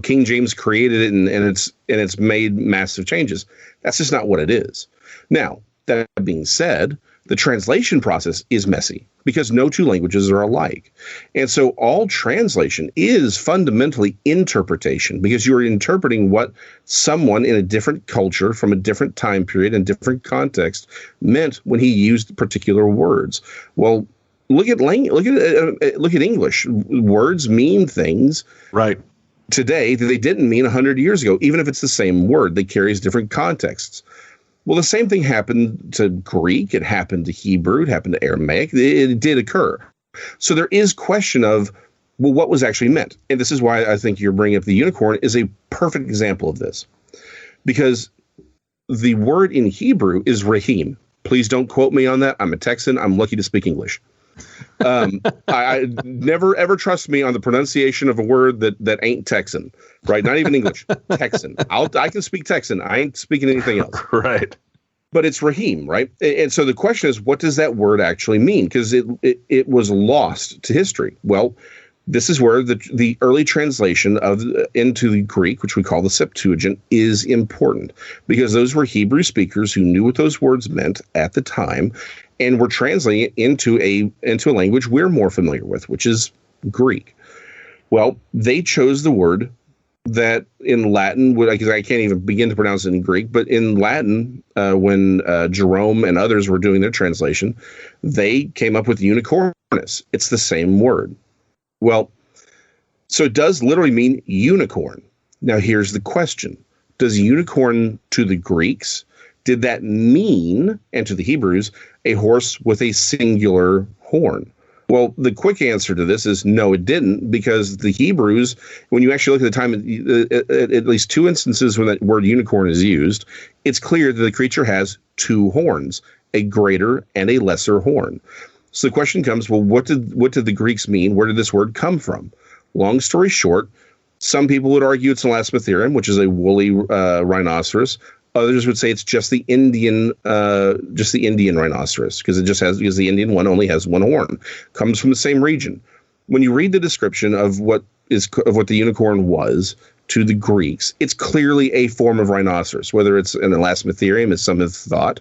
King James created it and it's made massive changes. That's just not what it is. Now, that being said, the translation process is messy because no two languages are alike. And so all translation is fundamentally interpretation, because you're interpreting what someone in a different culture from a different time period and different context meant when he used particular words. Well, look at English. Words mean things right today that they didn't mean 100 years ago, even if it's the same word. They carries different contexts. Well, the same thing happened to Greek. It happened to Hebrew. It happened to Aramaic. It did occur. So there is question of, well, what was actually meant? And this is why I think you're bringing up the unicorn is a perfect example of this, because the word in Hebrew is rahim. Please don't quote me on that. I'm a Texan. I'm lucky to speak English. I never ever trust me on the pronunciation of a word that ain't Texan, right? Not even English. Texan. I can speak Texan. I ain't speaking anything else. Right. But it's rahim, right? And so the question is, what does that word actually mean? Because it was lost to history. Well, this is where the early translation into the Greek, which we call the Septuagint, is important, because those were Hebrew speakers who knew what those words meant at the time, and were translating it into a language we're more familiar with, which is Greek. Well, they chose the word that in Latin, because I can't even begin to pronounce it in Greek, but in Latin, when Jerome and others were doing their translation, they came up with unicornus. It's the same word. Well, so it does literally mean unicorn. Now, here's the question. Does unicorn to the Greeks, did that mean, and to the Hebrews, a horse with a singular horn? Well, the quick answer to this is no, it didn't, because the Hebrews, when you actually look at the time, at least two instances when that word unicorn is used, it's clear that the creature has two horns, a greater and a lesser horn. So the question comes, well, what did the Greeks mean? Where did this word come from? Long story short, some people would argue it's an elasmotherium, which is a woolly rhinoceros. Others would say it's just the Indian rhinoceros, because the Indian one only has one horn, comes from the same region. When you read the description of what the unicorn was to the Greeks, it's clearly a form of rhinoceros, whether it's an elasmotherium, as some have thought.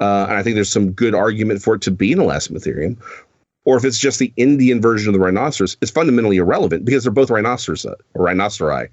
And I think there's some good argument for it to be an elasmotherium, or if it's just the Indian version of the rhinoceros, it's fundamentally irrelevant, because they're both rhinoceri.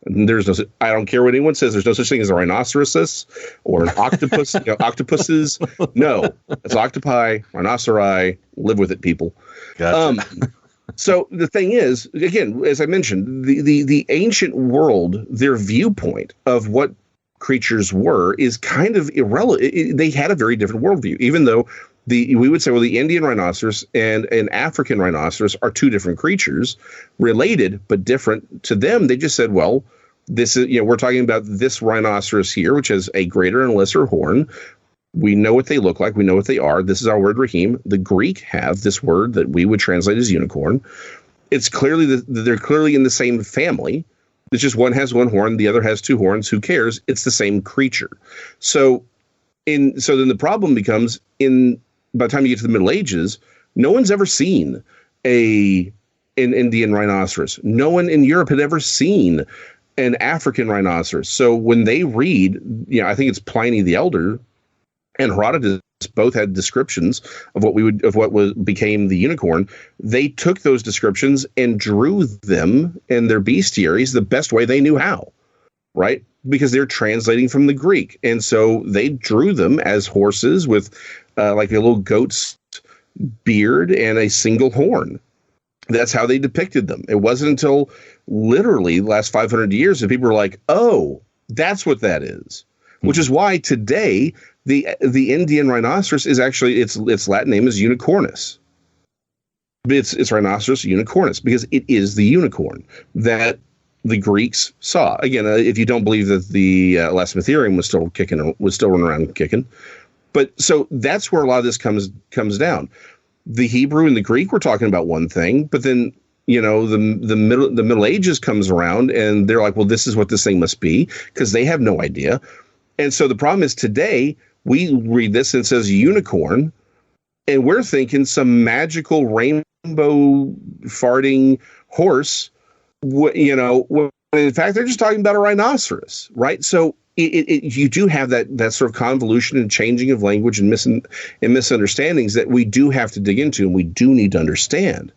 And I don't care what anyone says. There's no such thing as a rhinoceros or an octopus. Octopuses. No, it's octopi, rhinoceri. Live with it, people. Gotcha. So the thing is, again, as I mentioned, the ancient world, their viewpoint of what creatures were is kind of irrelevant. They had a very different worldview, even though we would say, well, the Indian rhinoceros and an African rhinoceros are two different creatures, related but different. To them, they just said, well, this is, we're talking about this rhinoceros here, which has a greater and lesser horn. We know what they look like. We know what they are. This is our word rahim. The Greek have this word that we would translate as unicorn. It's clearly they're clearly in the same family. It's just one has one horn, the other has two horns. Who cares? It's the same creature. So then the problem becomes, by the time you get to the Middle Ages, no one's ever seen an Indian rhinoceros. No one in Europe had ever seen an African rhinoceros. So when they read, I think it's Pliny the Elder and Herodotus both had descriptions of what became the unicorn. They took those descriptions and drew them in their bestiaries the best way they knew how, right? Because they're translating from the Greek. And so they drew them as horses with like the little goats, beard and a single horn. That's how they depicted them. It wasn't until literally the last 500 years that people were like, oh, that's what that is. Which is why today the Indian rhinoceros is actually, its Latin name is unicornus. It's Rhinoceros unicornus because it is the unicorn that the Greeks saw. Again, if you don't believe that the Elasmotherium was still running around kicking. But so that's where a lot of this comes down. The Hebrew and the Greek were talking about one thing, but then, you know, the Middle Ages comes around and they're like, well, this is what this thing must be, because they have no idea. And so the problem is today we read this and it says unicorn, and we're thinking some magical rainbow farting horse, you know, when in fact they're just talking about a rhinoceros, right? So you do have that sort of convolution and changing of language and misunderstandings that we do have to dig into and we do need to understand.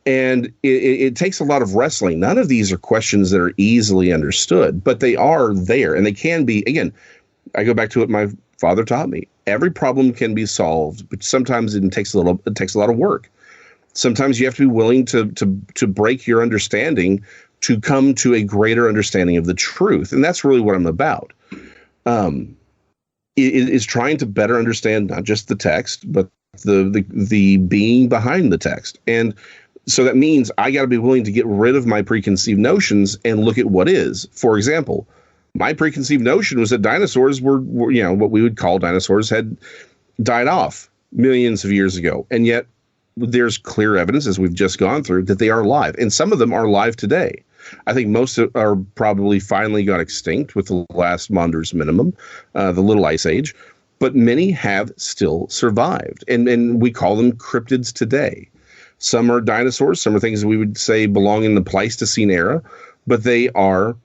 And it takes a lot of wrestling. None of these are questions that are easily understood, but they are there, and they can be. Again, I go back to what my father taught me. Every problem can be solved, but sometimes it takes a lot of work. Sometimes you have to be willing to break your understanding to come to a greater understanding of the truth. And that's really what I'm about. Is trying to better understand not just the text, but the being behind the text. And so that means I got to be willing to get rid of my preconceived notions and look at what is. For example, my preconceived notion was that dinosaurs were, you know, what we would call dinosaurs had died off millions of years ago. And yet there's clear evidence, as we've just gone through, that they are alive. And some of them are alive today. I think most are probably finally got extinct with the last Monder's minimum, the Little Ice Age. But many have still survived. And we call them cryptids today. Some are dinosaurs. Some are things that we would say belong in the Pleistocene era. But they are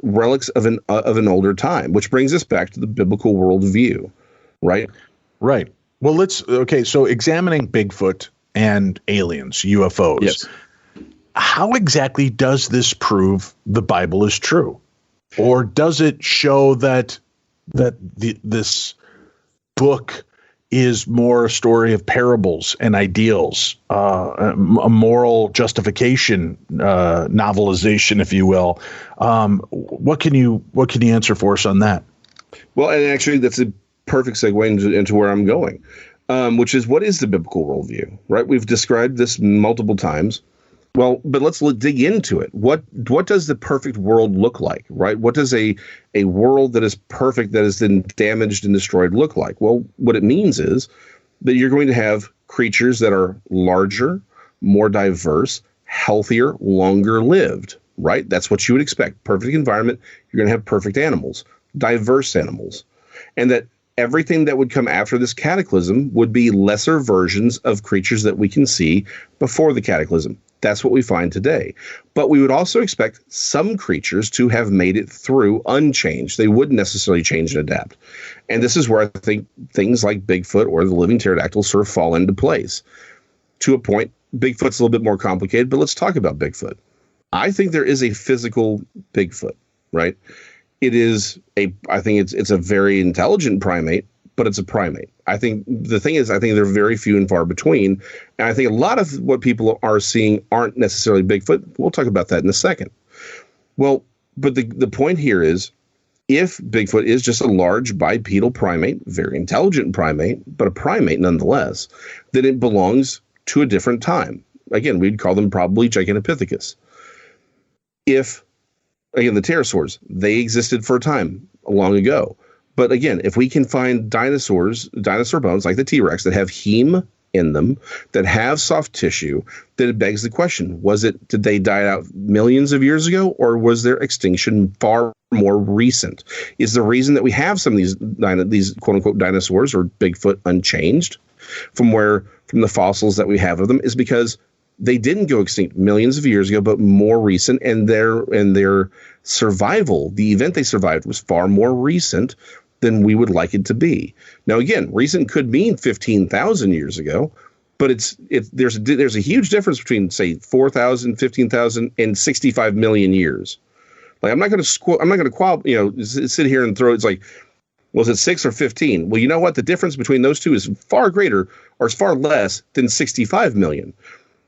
relics of an older time, which brings us back to the biblical worldview, right? Right. Well, so examining Bigfoot and aliens, UFOs. Yes. How exactly does this prove the Bible is true? Or does it show that this book is more a story of parables and ideals, a moral justification, novelization, if you will? What can you answer for us on that? Well, and actually, that's a perfect segue into where I'm going, which is, what is the biblical worldview, right? We've described this multiple times. Well, but let's dig into it. What does the perfect world look like, right? What does a world that is perfect, that is then damaged and destroyed, look like? Well, what it means is that you're going to have creatures that are larger, more diverse, healthier, longer lived, right? That's what you would expect. Perfect environment, you're going to have perfect animals, diverse animals. And that everything that would come after this cataclysm would be lesser versions of creatures that we can see before the cataclysm. That's what we find today. But we would also expect some creatures to have made it through unchanged. They wouldn't necessarily change and adapt. And this is where I think things like Bigfoot or the living pterodactyl sort of fall into place. To a point, Bigfoot's a little bit more complicated, but let's talk about Bigfoot. I think there is a physical Bigfoot, right? I think it's a very intelligent primate, but it's a primate. I think the thing is, I think they're very few and far between. And I think a lot of what people are seeing aren't necessarily Bigfoot. We'll talk about that in a second. Well, but the point here is, if Bigfoot is just a large bipedal primate, very intelligent primate, but a primate nonetheless, then it belongs to a different time. Again, we'd call them probably Gigantopithecus. Again, the pterosaurs, they existed for a time long ago. But again, if we can find dinosaur bones like the T-Rex that have heme in them, that have soft tissue, then it begs the question, did they die out millions of years ago, or was their extinction far more recent? Is the reason that we have some of these quote unquote dinosaurs or Bigfoot unchanged from the fossils that we have of them is because they didn't go extinct millions of years ago, but more recent, and their survival, the event they survived, was far more recent than we would like it to be. Now, again, recent could mean 15,000 years ago, but there's a huge difference between, say, 4,000, 15,000, and 65 million years. Like, I'm not going to sit here and throw. It's like Was it 6 or 15? Well, you know what? The difference between those two is far greater, or is far less than 65 million.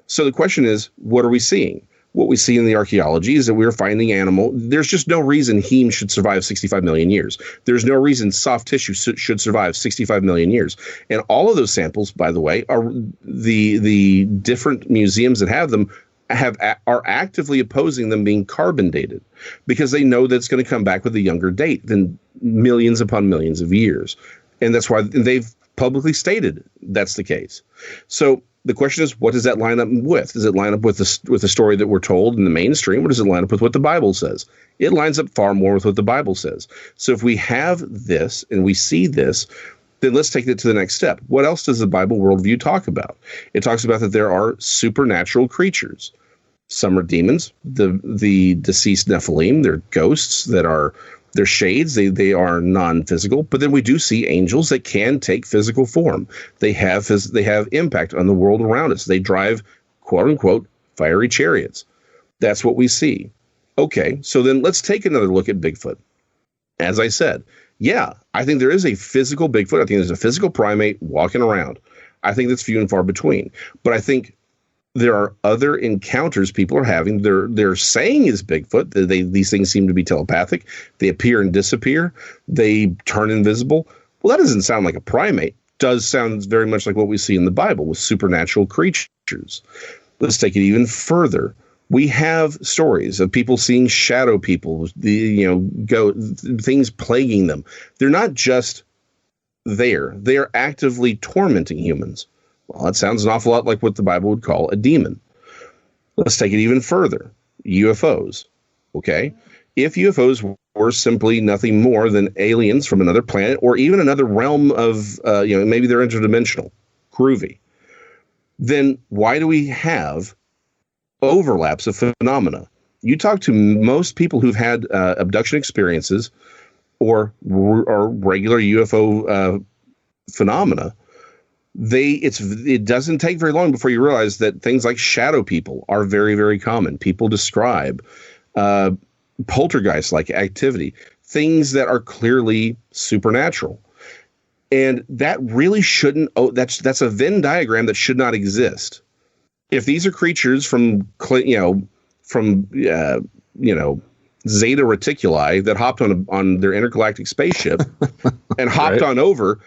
So the question is, what are we seeing? What we see in the archaeology is that we're finding animal. There's just no reason heme should survive 65 million years. There's no reason soft tissue should survive 65 million years. And all of those samples, by the way, are the different museums that have them are actively opposing them being carbon dated, because they know that it's going to come back with a younger date than millions upon millions of years. And that's why they've publicly stated that's the case. So the question is, what does that line up with? Does it line up with the story that we're told in the mainstream, or does it line up with what the Bible says? It lines up far more with what the Bible says. So if we have this and we see this, then let's take it to the next step. What else does the Bible worldview talk about? It talks about that there are supernatural creatures. Some are demons, the deceased Nephilim. They're ghosts they're shades. They are non-physical. But then we do see angels that can take physical form. They have impact on the world around us. They drive, quote unquote, fiery chariots. That's what we see. Okay, so then let's take another look at Bigfoot. As I said, yeah, I think there is a physical Bigfoot. I think there's a physical primate walking around. I think that's few and far between. But I think there are other encounters people are having. They're saying is Bigfoot. These things seem to be telepathic. They appear and disappear. They turn invisible. Well, that doesn't sound like a primate. Does sound very much like what we see in the Bible with supernatural creatures. Let's take it even further. We have stories of people seeing shadow people, things plaguing them. They're not just there. They are actively tormenting humans. Well, that sounds an awful lot like what the Bible would call a demon. Let's take it even further. UFOs. Okay? If UFOs were simply nothing more than aliens from another planet, or even another realm of, maybe they're interdimensional, groovy, then why do we have overlaps of phenomena? You talk to most people who've had abduction experiences or regular UFO phenomena. It doesn't take very long before you realize that things like shadow people are very, very common. People describe poltergeist-like activity, things that are clearly supernatural. And that really shouldn't. That's a Venn diagram that should not exist. If these are creatures from Zeta Reticuli that hopped on their intergalactic spaceship and hopped on over,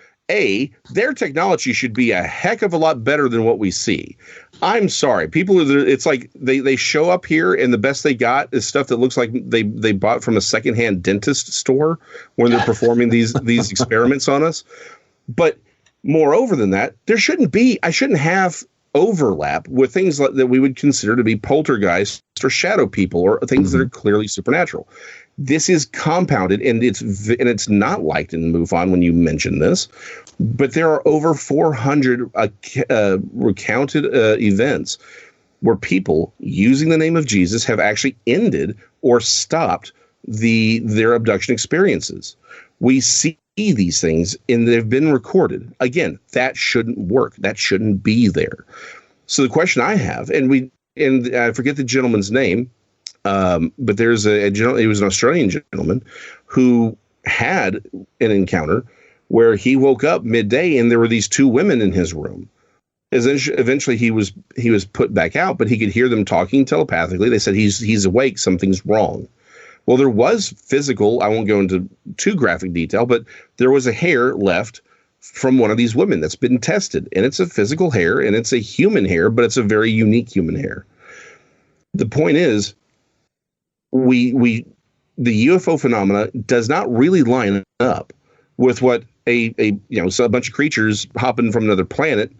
their technology should be a heck of a lot better than what we see. I'm sorry. It's like they show up here and the best they got is stuff that looks like they bought from a secondhand dentist store when they're performing these experiments on us. But moreover than that, I shouldn't have overlap with things that we would consider to be poltergeists or shadow people or things that are clearly supernatural. This is compounded, and it's not liked in MUFON when you mention this, but there are over 400 recounted events where people using the name of Jesus have actually ended or stopped their abduction experiences. We see these things, and they've been recorded. Again, that shouldn't work. That shouldn't be there. So the question I have, and I forget the gentleman's name, but there's he was an Australian gentleman who had an encounter where he woke up midday and there were these two women in his room. Eventually he was put back out, but he could hear them talking telepathically. They said he's awake, something's wrong. Well, there was physical, I won't go into too graphic detail, but there was a hair left from one of these women that's been tested, and it's a physical hair and it's a human hair, but it's a very unique human hair. The point is, the UFO phenomena does not really line up with what a bunch of creatures hopping from another planet,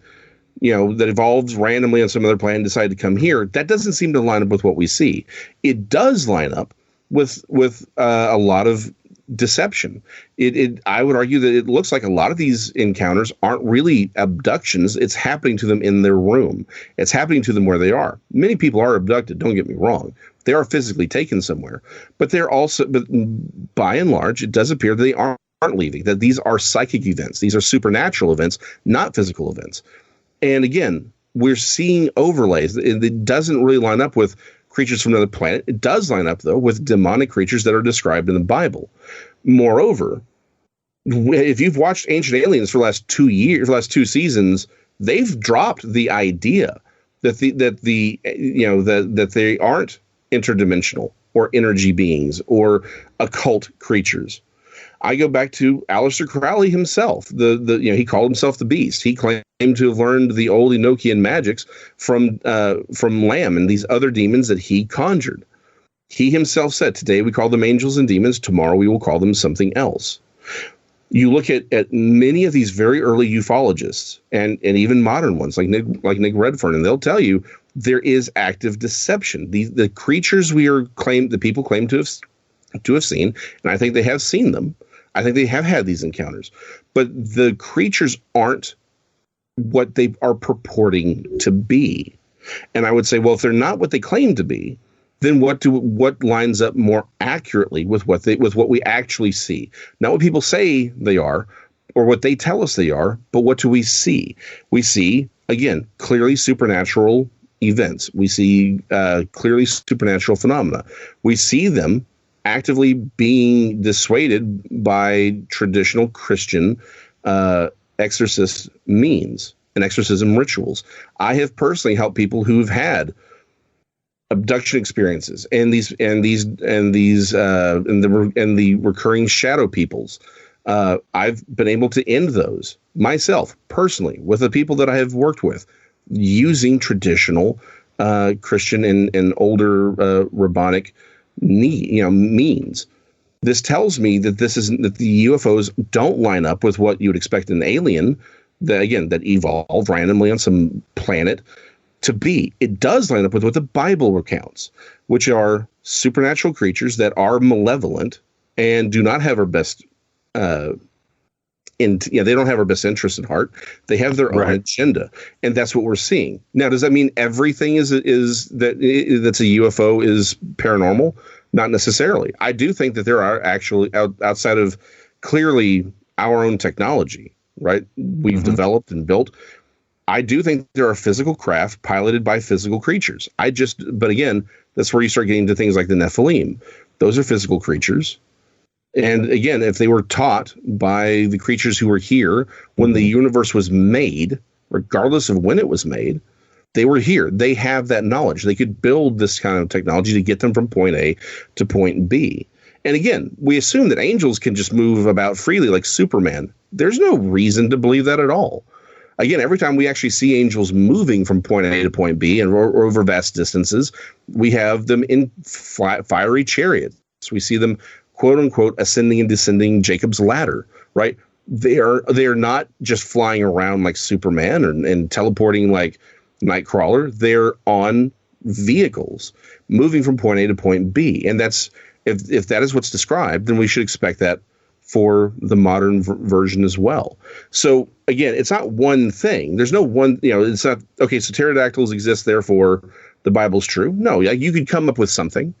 that evolved randomly on some other planet and decided to come here. That doesn't seem to line up with what we see. It does line up with a lot of deception. I would argue that it looks like a lot of these encounters aren't really abductions. It's happening to them in their room. It's happening to them where they are. Many people are abducted. Don't get me wrong. They are physically taken somewhere, but by and large, it does appear that they aren't leaving, that these are psychic events. These are supernatural events, not physical events. And again, we're seeing overlays. It doesn't really line up with creatures from another planet. It does line up, though, with demonic creatures that are described in the Bible. Moreover, if you've watched Ancient Aliens for the last 2 years, last two seasons, they've dropped the idea that that they aren't interdimensional or energy beings or occult creatures. I go back to Aleister Crowley himself. He called himself the Beast. He claimed to have learned the old Enochian magics from Lamb and these other demons that he conjured. He himself said, "Today we call them angels and demons. Tomorrow we will call them something else." You look at many of these very early ufologists and even modern ones like Nick Redfern, and they'll tell you there is active deception. The creatures the people claim to have seen, and I think they have seen them. I think they have had these encounters, but the creatures aren't what they are purporting to be. And I would say, well, if they're not what they claim to be, then what lines up more accurately with what we actually see? Not what people say they are or what they tell us they are, but what do we see? We see, again, clearly supernatural events. We see clearly supernatural phenomena. We see them actively being dissuaded by traditional Christian exorcist means and exorcism rituals. I have personally helped people who've had abduction experiences and the recurring shadow peoples. I've been able to end those myself personally with the people that I have worked with using traditional Christian and older rabbinic means. This tells me that that the UFOs don't line up with what you would expect an alien that evolved randomly on some planet to be. It does line up with what the Bible recounts, which are supernatural creatures that are malevolent and do not have our best they don't have our best interest at heart. They have their own agenda, and that's what we're seeing. Now, does that mean everything that's a UFO is paranormal? Not necessarily. I do think that there are actually outside of clearly our own technology, right? We've developed and built. I do think there are physical craft piloted by physical creatures. But again, that's where you start getting to things like the Nephilim. Those are physical creatures. And again, if they were taught by the creatures who were here when the universe was made, regardless of when it was made, they were here. They have that knowledge. They could build this kind of technology to get them from point A to point B. And again, we assume that angels can just move about freely like Superman. There's no reason to believe that at all. Again, every time we actually see angels moving from point A to point B and or over vast distances, we have them in fiery chariots. We see them, quote unquote, ascending and descending Jacob's ladder, right? They are not just flying around like Superman and teleporting like Nightcrawler. They're on vehicles moving from point A to point B. And that's if that is what's described, then we should expect that for the modern version as well. So again, it's not one thing. There's no one, it's not, okay, so pterodactyls exist, therefore the Bible's true. No, you could come up with something.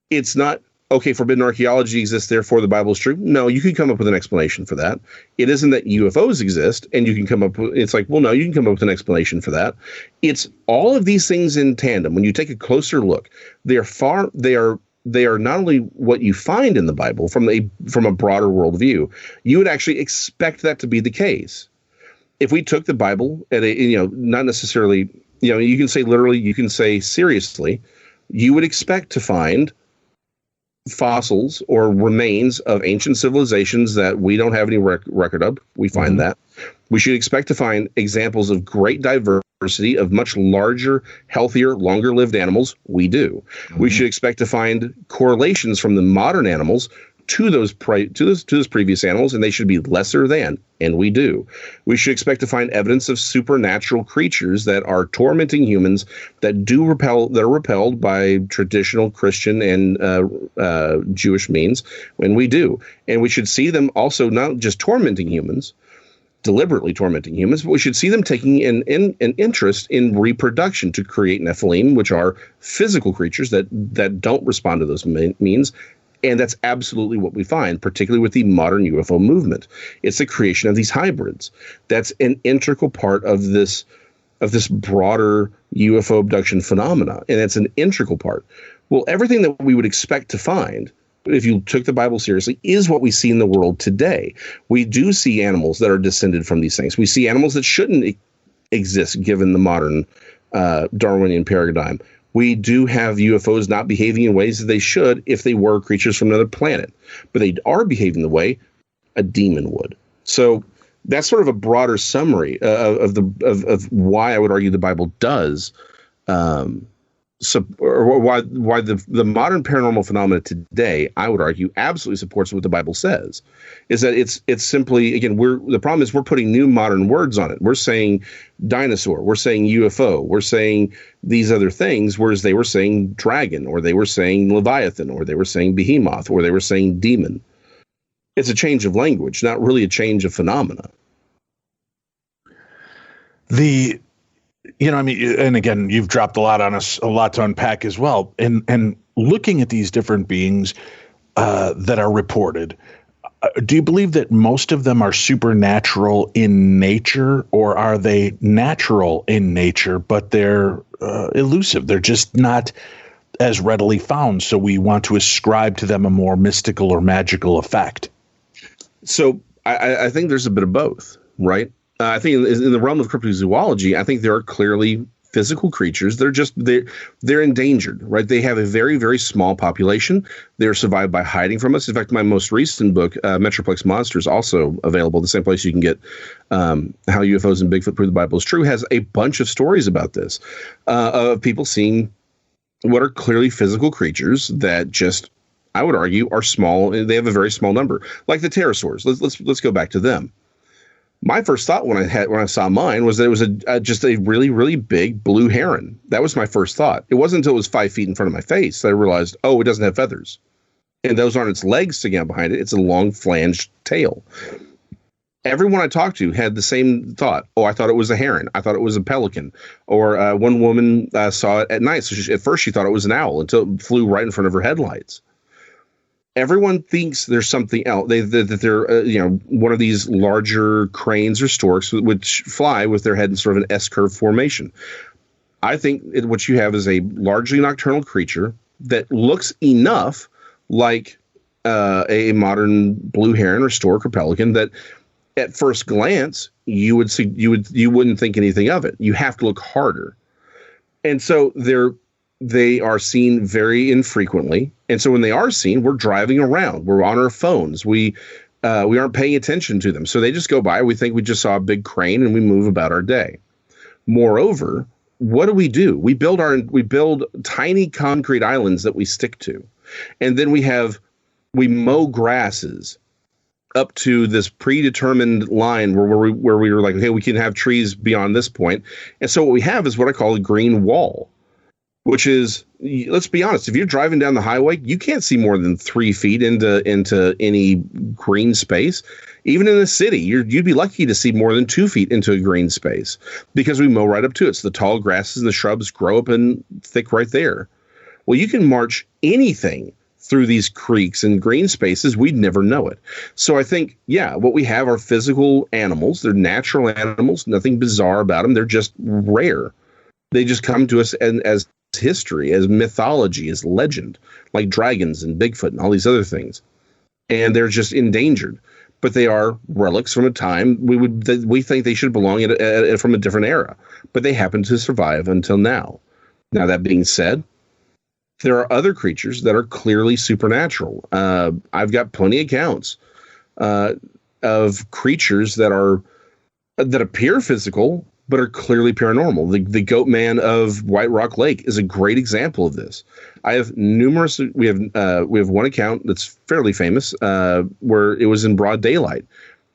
It's not, okay, forbidden archaeology exists, therefore the Bible is true. No, you could come up with an explanation for that. It isn't that UFOs exist and you can come up with, it's like, well, no, you can come up with an explanation for that. It's all of these things in tandem. When you take a closer look, they are not only what you find in the Bible from a broader worldview, you would actually expect that to be the case. If we took the Bible at not necessarily, you can say literally, you can say seriously, you would expect to find fossils or remains of ancient civilizations that we don't have any record of. We find that. We should expect to find examples of great diversity of much larger, healthier, longer-lived animals. We do. We should expect to find correlations from the modern animals to those previous animals, and they should be lesser than, and we do. We should expect to find evidence of supernatural creatures that are tormenting humans that are repelled by traditional Christian and Jewish means, and we do. And we should see them also not just deliberately tormenting humans, but we should see them taking an interest in reproduction to create Nephilim, which are physical creatures that don't respond to those means. And that's absolutely what we find, particularly with the modern UFO movement. It's the creation of these hybrids. That's an integral part of this broader UFO abduction phenomena, and it's an integral part. Well, everything that we would expect to find if you took the Bible seriously, is what we see in the world today. We do see animals that are descended from these things. We see animals that shouldn't exist given the modern Darwinian paradigm. We do have UFOs not behaving in ways that they should if they were creatures from another planet, but they are behaving the way a demon would. So that's sort of a broader summary of why I would argue the Bible does, or why the modern paranormal phenomena today, I would argue, absolutely supports what the Bible says. Is that it's simply, again, the problem is we're putting new modern words on it. We're saying dinosaur, we're saying UFO, we're saying these other things, whereas they were saying dragon, or they were saying Leviathan, or they were saying behemoth, or they were saying demon. It's a change of language, not really a change of phenomena. And again, you've dropped a lot on us, a lot to unpack as well. And looking at these different beings that are reported, do you believe that most of them are supernatural in nature, or are they natural in nature, but they're elusive? They're just not as readily found, so we want to ascribe to them a more mystical or magical effect? So I think there's a bit of both, right? I think in the realm of cryptozoology, I think there are clearly physical creatures. They're endangered, right? They have a very, very small population. They're survived by hiding from us. In fact, my most recent book, Metroplex Monsters, also available, the same place you can get How UFOs and Bigfoot Prove the Bible is True, has a bunch of stories about this, of people seeing what are clearly physical creatures that just, I would argue, are small. They have a very small number, like the pterosaurs. Let's go back to them. My first thought when I saw mine was that it was just a really, really big blue heron. That was my first thought. It wasn't until it was 5 feet in front of my face that I realized, oh, it doesn't have feathers. And those aren't its legs sticking out behind it. It's a long flanged tail. Everyone I talked to had the same thought. Oh, I thought it was a heron. I thought it was a pelican. Or one woman saw it at night. So at first she thought it was an owl until it flew right in front of her headlights. Everyone thinks there's something else. That they're one of these larger cranes or storks which fly with their head in sort of an S-curve formation. I think what you have is a largely nocturnal creature that looks enough like a modern blue heron or stork or pelican that at first glance you wouldn't think anything of it. You have to look harder, and so they are seen very infrequently. And so when they are seen, we're driving around, we're on our phones, we aren't paying attention to them. So they just go by. We think we just saw a big crane and we move about our day. Moreover, what do? We build tiny concrete islands that we stick to. And then we mow grasses up to this predetermined line where we were like, okay, we can have trees beyond this point. And so what we have is what I call a green wall, which is, let's be honest, if you're driving down the highway, you can't see more than 3 feet into any green space. Even in the city, you'd be lucky to see more than 2 feet into a green space because we mow right up to it. So the tall grasses and the shrubs grow up and thick right there. Well, you can march anything through these creeks and green spaces, we'd never know it. So I think, what we have are physical animals. They're natural animals, nothing bizarre about them. They're just rare. They just come to us as history, as mythology, as legend, like dragons and Bigfoot and all these other things. And they're just endangered, but they are relics from a time we think they should belong from a different era, but they happen to survive until now. Now, that being said, there are other creatures that are clearly supernatural. I've got plenty of accounts of creatures that appear physical but are clearly paranormal. The goat man of White Rock Lake is a great example of this. I have numerous. We have one account that's fairly famous where it was in broad daylight.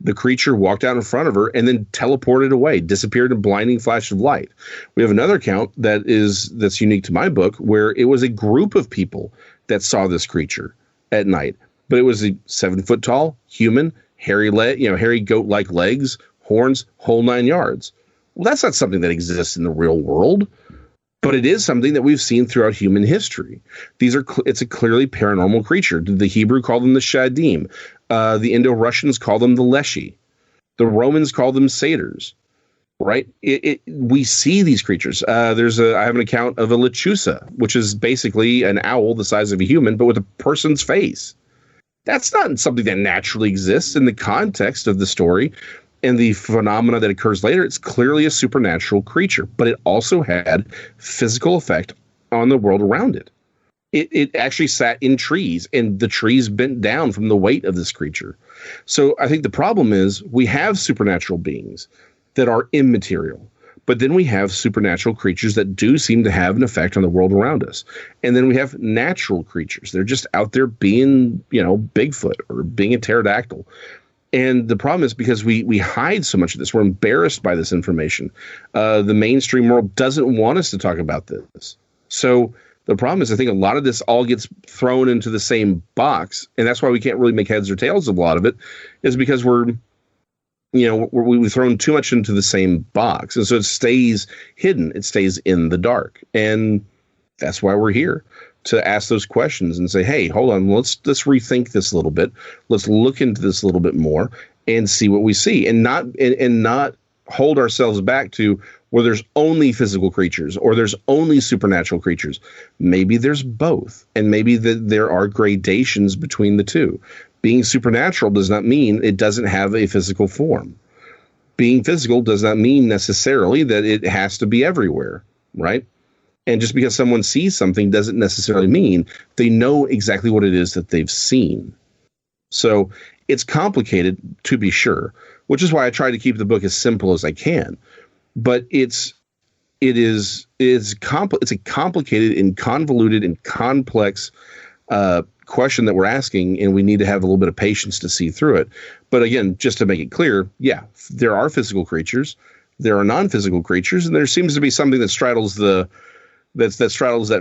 The creature walked out in front of her and then teleported away, disappeared in a blinding flash of light. We have another account that's unique to my book where it was a group of people that saw this creature at night, but it was a 7 foot tall human, hairy goat-like legs, horns, whole 9 yards. Well, that's not something that exists in the real world, but it is something that we've seen throughout human history. It's a clearly paranormal creature. The Hebrew called them the Shadim. The Indo-Russians call them the Leshy. The Romans called them satyrs. right? We see these creatures. I have an account of a lechuza, which is basically an owl the size of a human, but with a person's face. That's not something that naturally exists in the context of the story and the phenomena that occurs later. It's clearly a supernatural creature, but it also had physical effect on the world around it. It actually sat in trees, and the trees bent down from the weight of this creature. So I think the problem is we have supernatural beings that are immaterial, but then we have supernatural creatures that do seem to have an effect on the world around us. And then we have natural creatures. They're just out there being, Bigfoot or being a pterodactyl. And the problem is because we hide so much of this. We're embarrassed by this information. The mainstream world doesn't want us to talk about this. So the problem is I think a lot of this all gets thrown into the same box. And that's why we can't really make heads or tails of a lot of it, is because we've thrown too much into the same box. And so it stays hidden. It stays in the dark. And that's why we're here, to ask those questions and say, hey, hold on, let's rethink this a little bit. Let's look into this a little bit more and see what we see, and not hold ourselves back to where there's only physical creatures or there's only supernatural creatures. Maybe there's both, and maybe there are gradations between the two. Being supernatural does not mean it doesn't have a physical form. Being physical does not mean necessarily that it has to be everywhere, right? And just because someone sees something doesn't necessarily mean they know exactly what it is that they've seen. So it's complicated, to be sure, which is why I try to keep the book as simple as I can. But it's a complicated and convoluted and complex question that we're asking, and we need to have a little bit of patience to see through it. But again, just to make it clear, yeah, there are physical creatures, there are non-physical creatures, and there seems to be something that straddles that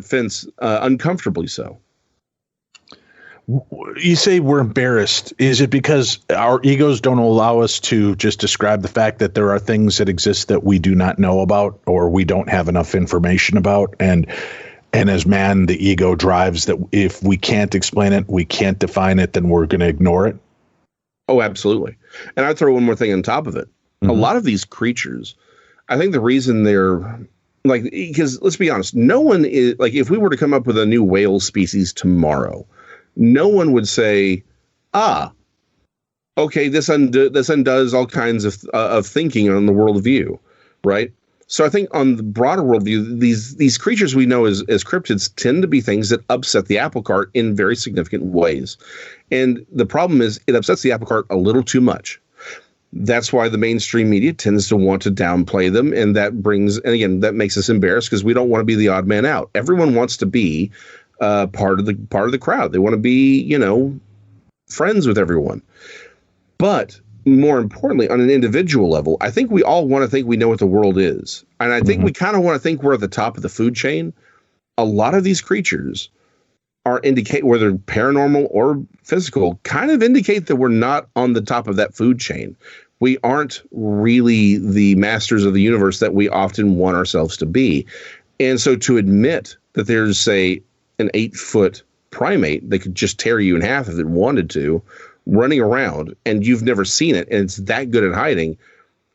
fence uncomfortably so. You say we're embarrassed. Is it because our egos don't allow us to just describe the fact that there are things that exist that we do not know about, or we don't have enough information about? And as man, the ego drives that if we can't explain it, we can't define it, then we're going to ignore it. Oh, absolutely. And I'd throw one more thing on top of it. Mm-hmm. A lot of these creatures, I think the reason they're because let's be honest, no one is if we were to come up with a new whale species tomorrow, no one would say, okay, this undoes all kinds of thinking on the worldview, right? So I think on the broader worldview, these creatures we know as cryptids tend to be things that upset the apple cart in very significant ways. And the problem is it upsets the apple cart a little too much. That's why the mainstream media tends to want to downplay them. And that makes us embarrassed because we don't want to be the odd man out. Everyone wants to be part of the crowd. They want to be, friends with everyone. But more importantly, on an individual level, I think we all want to think we know what the world is. And I think we kind of want to think we're at the top of the food chain. A lot of these creatures indicate, whether paranormal or physical, kind of indicate that we're not on the top of that food chain. We aren't really the masters of the universe that we often want ourselves to be. And so to admit that there's, say, an 8-foot primate that could just tear you in half if it wanted to, running around, and you've never seen it, and it's that good at hiding,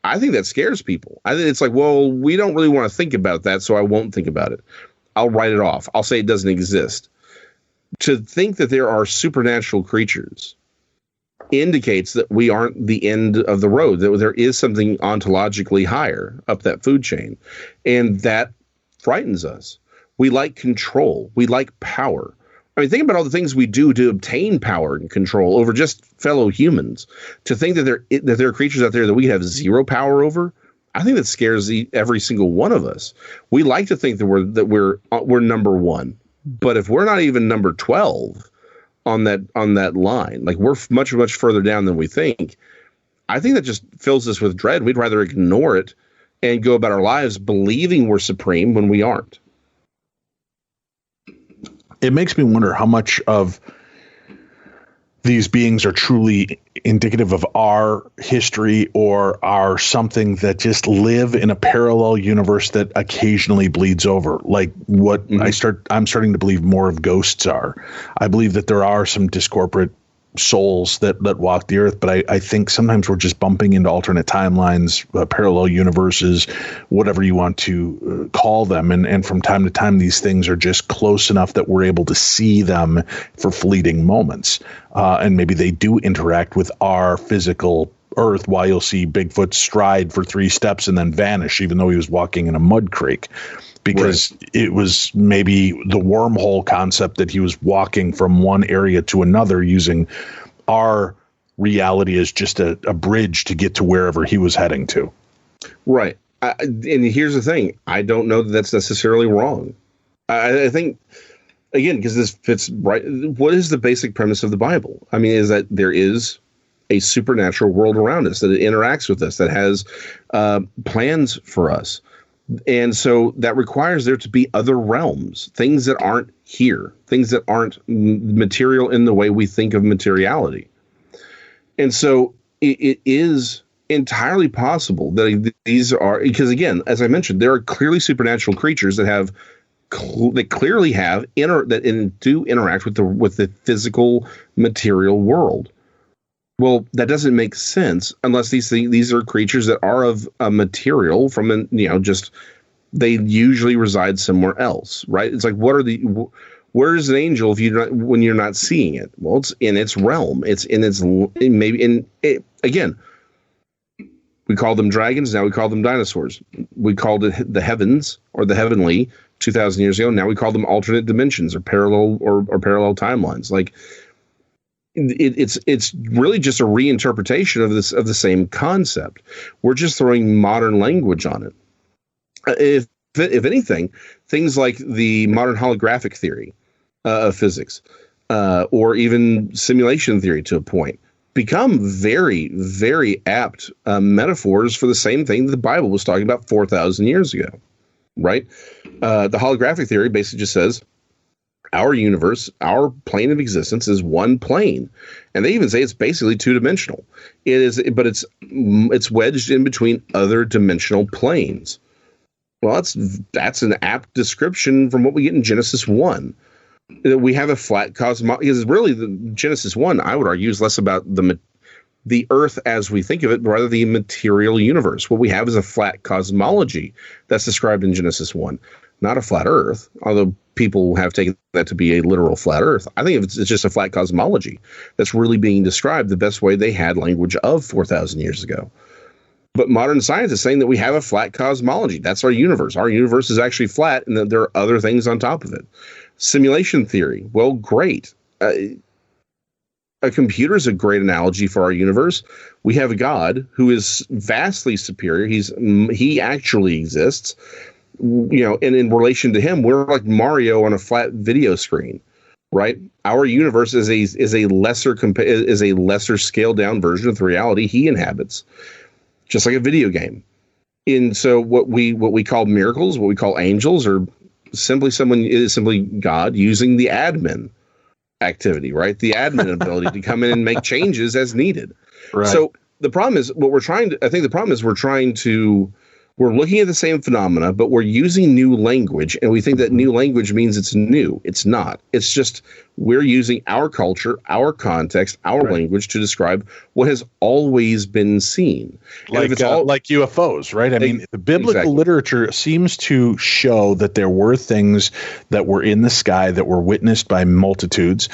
I think that scares people. I think it's like, well, we don't really want to think about that, so I won't think about it. I'll write it off. I'll say it doesn't exist. To think that there are supernatural creatures indicates that we aren't the end of the road, that there is something ontologically higher up that food chain, and that frightens us. We like control. We like power. I mean, think about all the things we do to obtain power and control over just fellow humans. To think that there are creatures out there that we have zero power over, I think that scares every single one of us. We like to think that we're number one, but if we're not even number 12 on that line, we're much further down than we think, I think that just fills us with dread. We'd rather ignore it and go about our lives believing we're supreme when we aren't. It makes me wonder how much of these beings are truly indicative of our history or are something that just live in a parallel universe that occasionally bleeds over. Like what I'm starting to believe more of ghosts are. I believe that there are some discorporate souls that walk the earth, but I think sometimes we're just bumping into alternate timelines, parallel universes, whatever you want to call them. And from time to time, these things are just close enough that we're able to see them for fleeting moments. And maybe they do interact with our physical earth, while you'll see Bigfoot stride for 3 steps and then vanish, even though he was walking in a mud creek. Because it was maybe the wormhole concept that he was walking from one area to another using our reality as just a bridge to get to wherever he was heading to. Right. And here's the thing. I don't know that that's necessarily wrong. I think, again, because this fits right. What is the basic premise of the Bible? I mean, is that there is a supernatural world around us, that it interacts with us, that has plans for us. And so that requires there to be other realms, things that aren't here, things that aren't material in the way we think of materiality. And so it is entirely possible that these are, because again, as I mentioned, there are clearly supernatural creatures that have clearly have do interact with the physical material world. Well, that doesn't make sense unless these are creatures that are of a material from they usually reside somewhere else, right? It's like, where is an angel when you're not seeing it? Well, it's in its realm. It's in its again. We call them dragons. Now we call them dinosaurs. We called it the heavens or the heavenly 2,000 years ago. Now we call them alternate dimensions or parallel timelines. Like, it's really just a reinterpretation of the same concept. We're just throwing modern language on it. If anything, things like the modern holographic theory of physics, or even simulation theory to a point, become very, very apt metaphors for the same thing that the Bible was talking about 4,000 years ago, right? The holographic theory basically just says, our universe, our plane of existence is one plane. And they even say it's basically two-dimensional. It is, but it's wedged in between other dimensional planes. Well, that's an apt description from what we get in Genesis 1. We have a flat cosmos, because really the Genesis 1, I would argue, is less about the earth as we think of it, but rather the material universe. What we have is a flat cosmology that's described in Genesis 1, not a flat earth, although people have taken that to be a literal flat earth. I think it's just a flat cosmology that's really being described the best way they had language of 4,000 years ago. But modern science is saying that we have a flat cosmology. That's our universe. Our universe is actually flat, and that there are other things on top of it. Simulation theory. Well, great. A computer is a great analogy for our universe. We have a God who is vastly superior. He actually exists. And in relation to him, we're like Mario on a flat video screen, right? Our universe is a lesser scaled down version of the reality he inhabits, just like a video game. And so what we call miracles, what we call angels, are simply God using the admin activity, right? The admin ability to come in and make changes as needed. Right. So the problem is we're looking at the same phenomena, but we're using new language, and we think that new language means it's new. It's not. It's just we're using our culture, our context, our language to describe what has always been seen. Like UFOs, right? I mean, the biblical literature seems to show that there were things that were in the sky that were witnessed by multitudes.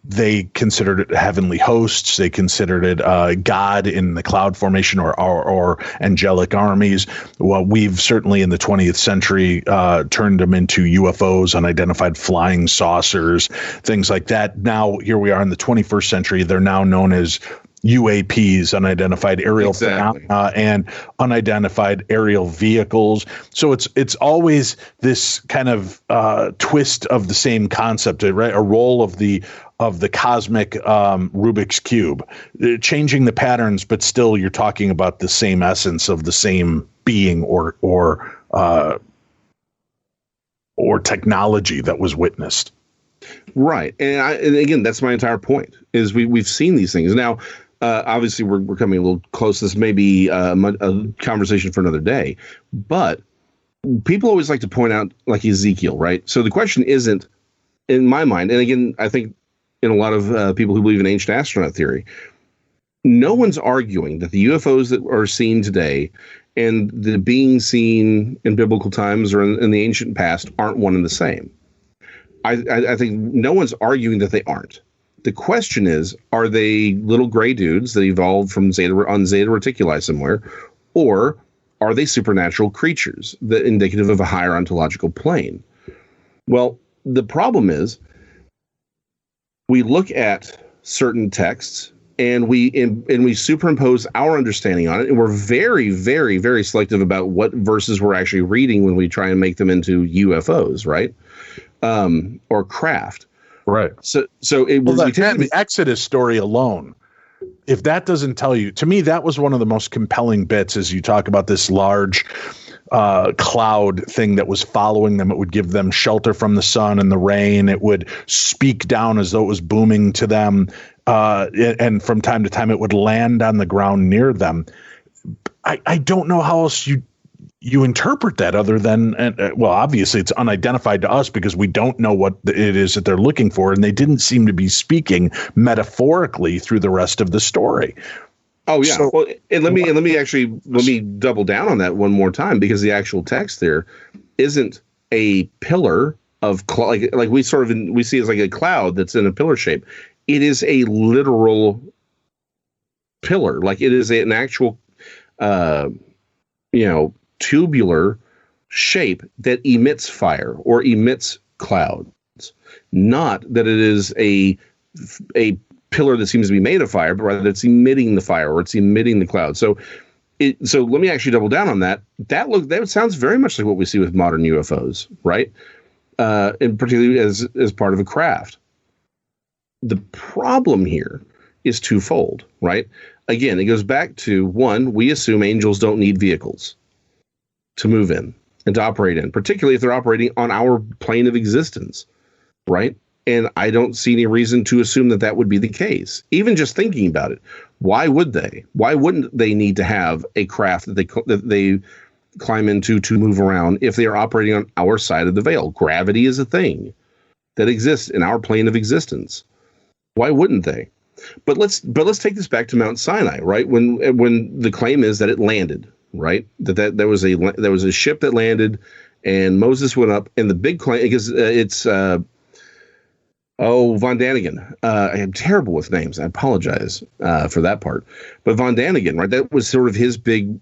They considered it heavenly hosts. They considered it God in the cloud formation or angelic armies. Well, we've certainly in the 20th century turned them into UFOs, unidentified flying saucers, things like that. Now, here we are in the 21st century. They're now known as UAPs, unidentified aerial phenomena, and unidentified aerial vehicles. So it's always this kind of twist of the same concept, right? A roll of the cosmic Rubik's cube, changing the patterns, but still you're talking about the same essence of the same being or technology that was witnessed. Right. And again, that's my entire point, is we've seen these things. Now, obviously, we're coming a little close. This may be a conversation for another day. But people always like to point out, like Ezekiel, right? So the question isn't, in my mind, and again, I think in a lot of people who believe in ancient astronaut theory. No one's arguing that the UFOs that are seen today and the beings seen in biblical times or in the ancient past aren't one and the same. I think no one's arguing that they aren't. The question is, are they little gray dudes that evolved from Zeta Reticuli somewhere, or are they supernatural creatures that indicative of a higher ontological plane? Well, the problem is we look at certain texts and we superimpose our understanding on it, and we're very, very, very selective about what verses we're actually reading when we try and make them into UFOs, right? Or craft. Right. So the Exodus story alone, if that doesn't tell you, to me, that was one of the most compelling bits as you talk about this large cloud thing that was following them. It would give them shelter from the sun and the rain. It would speak down as though it was booming to them. And from time to time, it would land on the ground near them. I don't know how else you interpret that other than, well, obviously it's unidentified to us because we don't know what it is that they're looking for. And they didn't seem to be speaking metaphorically through the rest of the story. Oh yeah. So, well, and let me double down on that one more time, because the actual text there isn't a pillar of like we see as like a cloud that's in a pillar shape. It is a literal pillar. Like it is an actual, tubular shape that emits fire or emits clouds. Not that it is a pillar that seems to be made of fire, but rather it's emitting the fire or it's emitting the cloud. So let me actually double down on that. That sounds very much like what we see with modern UFOs, right? And particularly as part of a craft. The problem here is twofold, right? Again, it goes back to one, we assume angels don't need vehicles to move in and to operate in, particularly if they're operating on our plane of existence, right? And I don't see any reason to assume that that would be the case. Even just thinking about it, why would they? Why wouldn't they need to have a craft that they climb into to move around if they are operating on our side of the veil? Gravity is a thing that exists in our plane of existence. Why wouldn't they? But let's take this back to Mount Sinai, right? When the claim is that it landed, right? That there was a ship that landed, and Moses went up, and the big claim, because it's Von Daniken. I am terrible with names. I apologize for that part. But Von Daniken, right? That was sort of his big,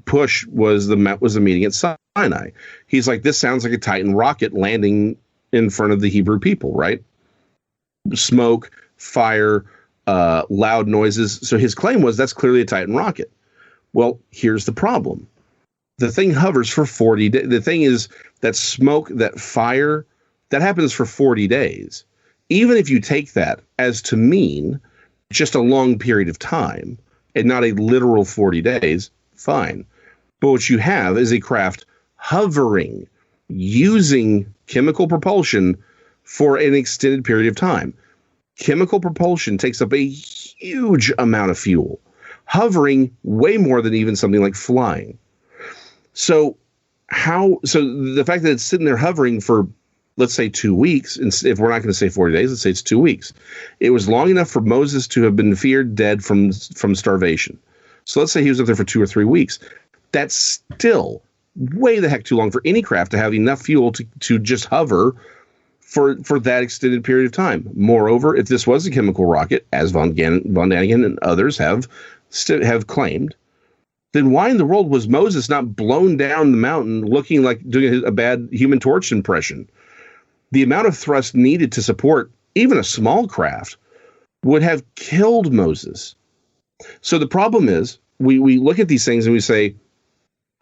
push was the meeting at Sinai. He's like, this sounds like a Titan rocket landing in front of the Hebrew people, right? Smoke, fire, loud noises. So his claim was that's clearly a Titan rocket. Well, here's the problem. The thing hovers for 40 days. The thing is that smoke, that fire, that happens for 40 days. Even if you take that as to mean just a long period of time and not a literal 40 days, fine. But what you have is a craft hovering, using chemical propulsion for an extended period of time. Chemical propulsion takes up a huge amount of fuel, hovering way more than even something like flying. So the fact that it's sitting there hovering for, let's say, 2 weeks, and if we're not going to say 40 days, let's say it's 2 weeks. It was long enough for Moses to have been feared dead from starvation. So let's say he was up there for 2 or 3 weeks. That's still way the heck too long for any craft to have enough fuel to just hover for that extended period of time. Moreover, if this was a chemical rocket, as Von Daniken and others have claimed, then why in the world was Moses not blown down the mountain looking like doing a bad Human Torch impression? The amount of thrust needed to support even a small craft would have killed Moses. So the problem is we look at these things and we say,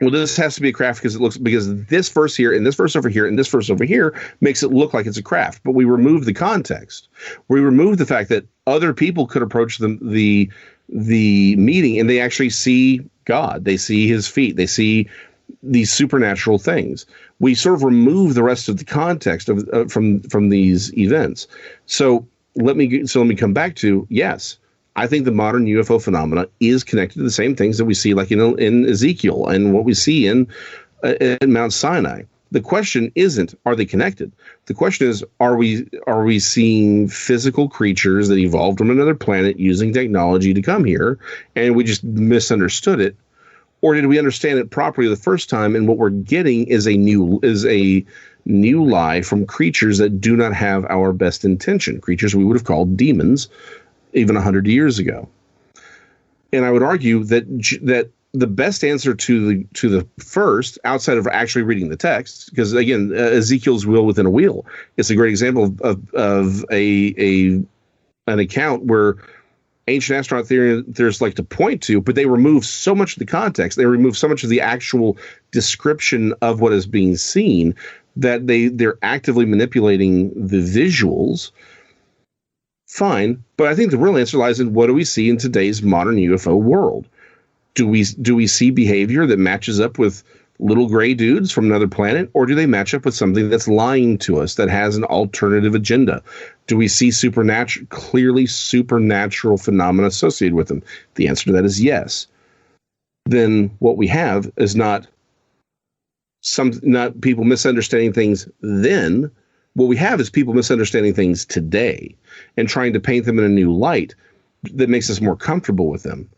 well, this has to be a craft because this verse here and this verse over here and this verse over here makes it look like it's a craft. But we remove the context. We remove the fact that other people could approach the meeting and they actually see God. They see his feet. They see these supernatural things. We sort of remove the rest of the context from these events. So let me come back to, yes, I think the modern UFO phenomena is connected to the same things that we see like in Ezekiel and what we see in Mount Sinai. The question isn't, are they connected? The question is, are we seeing physical creatures that evolved from another planet using technology to come here, and we just misunderstood it? Or did we understand it properly the first time, and what we're getting is a new lie from creatures that do not have our best intention, creatures we would have called demons even 100 years ago? And I would argue that the best answer to the first, outside of actually reading the text, because again, Ezekiel's wheel within a wheel, it's a great example of an account where ancient astronaut theorists like to point to, but they remove so much of the context, they remove so much of the actual description of what is being seen, that they're actively manipulating the visuals. Fine, but I think the real answer lies in, what do we see in today's modern UFO world? Do we see behavior that matches up with little gray dudes from another planet, or do they match up with something that's lying to us, that has an alternative agenda? Do we see clearly supernatural phenomena associated with them? The answer to that is yes. Then what we have is not people misunderstanding things then. What we have is people misunderstanding things today and trying to paint them in a new light that makes us more comfortable with them,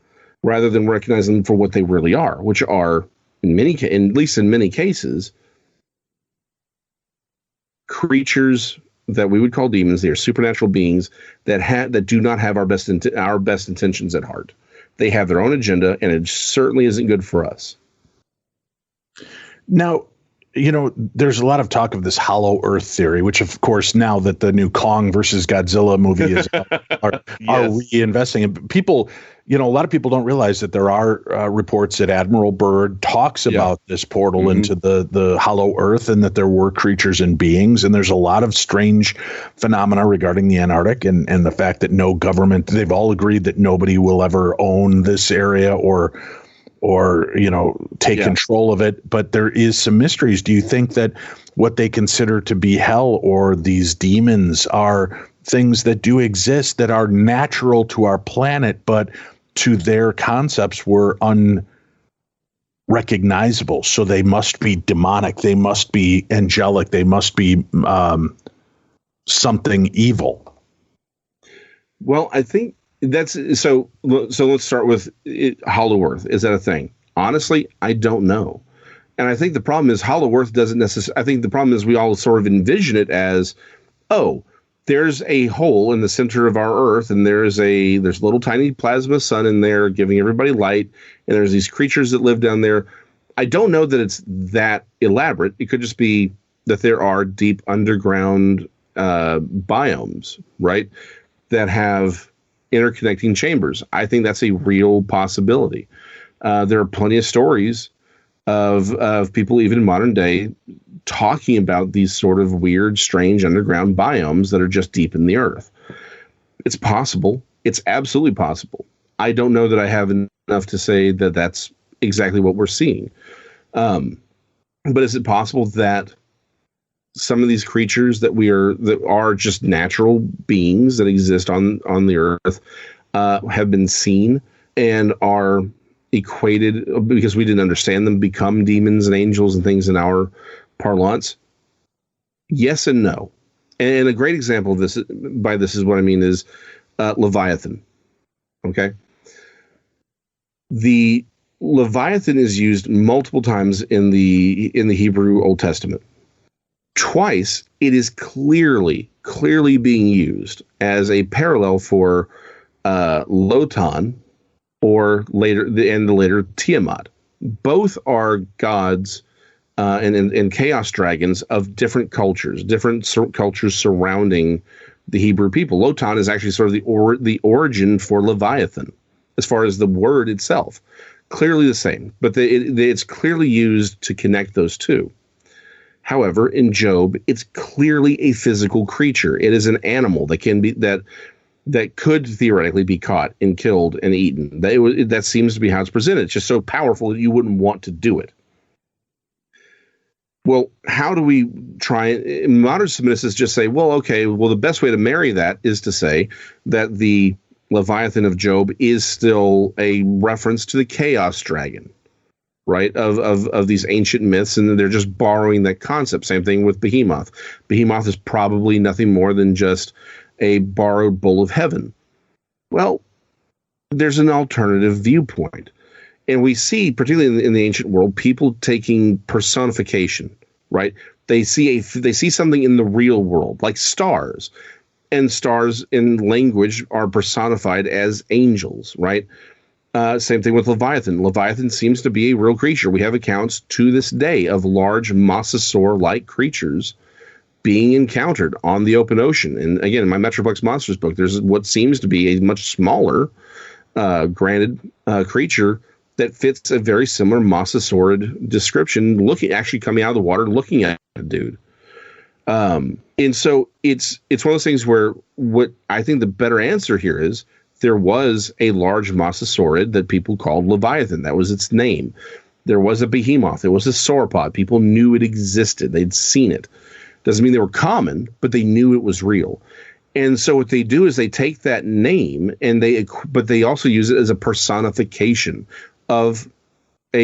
rather than recognizing them for what they really are, which are, at least in many cases, creatures that we would call demons. They are supernatural beings that do not have our best intentions at heart. They have their own agenda, and it certainly isn't good for us. Now, there's a lot of talk of this hollow earth theory, which, of course, now that the new Kong versus Godzilla movie is are reinvesting in. People, a lot of people don't realize that there are reports that Admiral Byrd talks about this portal into the hollow earth, and that there were creatures and beings. And there's a lot of strange phenomena regarding the Antarctic and the fact that no government, they've all agreed that nobody will ever own this area or take control of it. But there is some mysteries. Do you think that what they consider to be hell or these demons are things that do exist, that are natural to our planet, but to their concepts were unrecognizable? So they must be demonic. They must be angelic. They must be something evil. Well, I think that's so let's start with hollow earth. Is that a thing? Honestly, I don't know. And I think the problem is hollow earth doesn't necessarily, I think the problem is we all sort of envision it as, there's a hole in the center of our earth, and there's a little tiny plasma sun in there giving everybody light, and there's these creatures that live down there. I don't know that it's that elaborate. It could just be that there are deep underground biomes, right, that have interconnecting chambers. I think that's a real possibility. There are plenty of stories of people, even in modern day, talking about these sort of weird, strange underground biomes that are just deep in the earth. It's possible. It's absolutely possible. I don't know that I have enough to say that that's exactly what we're seeing. But is it possible that some of these creatures that are just natural beings that exist on the earth have been seen and are equated, because we didn't understand them, become demons and angels and things in our parlance? Yes and no. And a great example of this, by this is what I mean, is Leviathan. Okay. The Leviathan is used multiple times in the Hebrew Old Testament. Twice, it is clearly being used as a parallel for Lotan, or later Tiamat. Both are gods and chaos dragons of different cultures surrounding the Hebrew people. Lotan is actually sort of the origin for Leviathan, as far as the word itself. Clearly the same, but it's clearly used to connect those two. However, in Job, it's clearly a physical creature. It is an animal that could theoretically be caught and killed and eaten. That seems to be how it's presented. It's just so powerful that you wouldn't want to do it. Well, how do we try? Modern submissists just say, the best way to marry that is to say that the Leviathan of Job is still a reference to the chaos dragon. right, of these ancient myths, and they're just borrowing that concept. Same thing with Behemoth. Behemoth is probably nothing more than just a borrowed bull of heaven. Well, there's an alternative viewpoint. And we see, particularly in the ancient world, people taking personification, right? They see something in the real world, like stars. And stars in language are personified as angels, right? Same thing with Leviathan. Leviathan seems to be a real creature. We have accounts to this day of large mosasaur-like creatures being encountered on the open ocean. And again, in my Metroplex Monsters book, there's what seems to be a much smaller, creature that fits a very similar mosasaurid description, actually coming out of the water, looking at a dude. And so it's one of those things where what I think the better answer here is there was a large mosasaurid that people called Leviathan. That was its name. There was a behemoth. There was a sauropod. People knew it existed. They'd seen it. Doesn't mean they were common, but they knew it was real. And so what they do is they take that name but they also use it as a personification of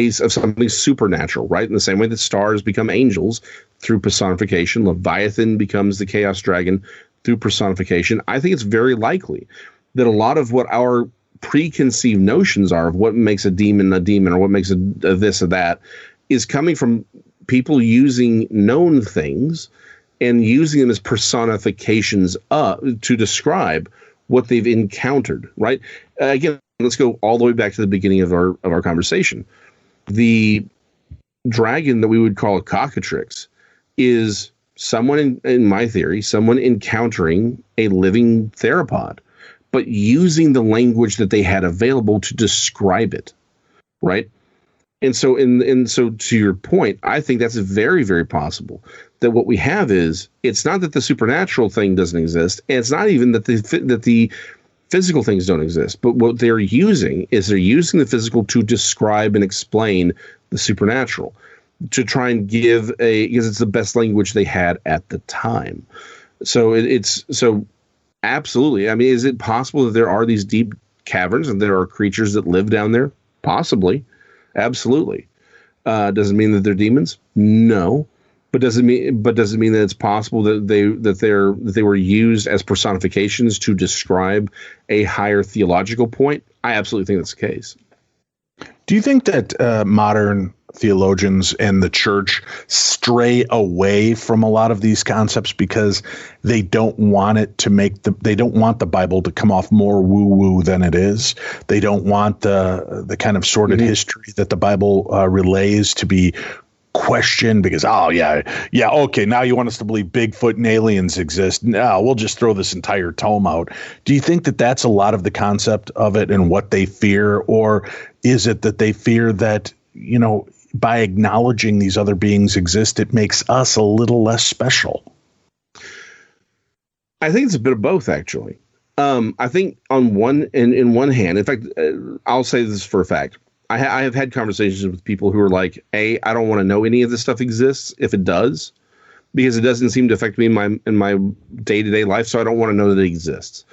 something supernatural, right? In the same way that stars become angels through personification, Leviathan becomes the chaos dragon through personification. I think it's very likely that a lot of what our preconceived notions are of what makes a demon or what makes a this or that is coming from people using known things and using them as personifications to describe what they've encountered, right? Again, let's go all the way back to the beginning of our conversation. The dragon that we would call a cockatrix is someone, in my theory, someone encountering a living theropod, but using the language that they had available to describe it, right? And so, so to your point, I think that's very, very possible that what we have is, it's not that the supernatural thing doesn't exist, and it's not even that the physical things don't exist, but what they're using is they're using the physical to describe and explain the supernatural, to try and because it's the best language they had at the time. So so absolutely. I mean, is it possible that there are these deep caverns and there are creatures that live down there? Possibly. Absolutely. Does it mean that they're demons? No. But does it mean that it's possible that they were used as personifications to describe a higher theological point? I absolutely think that's the case. Do you think that modern theologians and the church stray away from a lot of these concepts because they don't want they don't want the Bible to come off more woo-woo than it is? They don't want the kind of sordid history that the Bible relays to be questioned because, okay, now you want us to believe Bigfoot and aliens exist. No, we'll just throw this entire tome out. Do you think that that's a lot of the concept of it and what they fear? Or is it that they fear that, by acknowledging these other beings exist, it makes us a little less special? I think it's a bit of both, actually. I think in one hand, in fact, I'll say this for a fact. I have had conversations with people who are like, I don't want to know any of this stuff exists if it does, because it doesn't seem to affect me in my day-to-day life, so I don't want to know that it exists.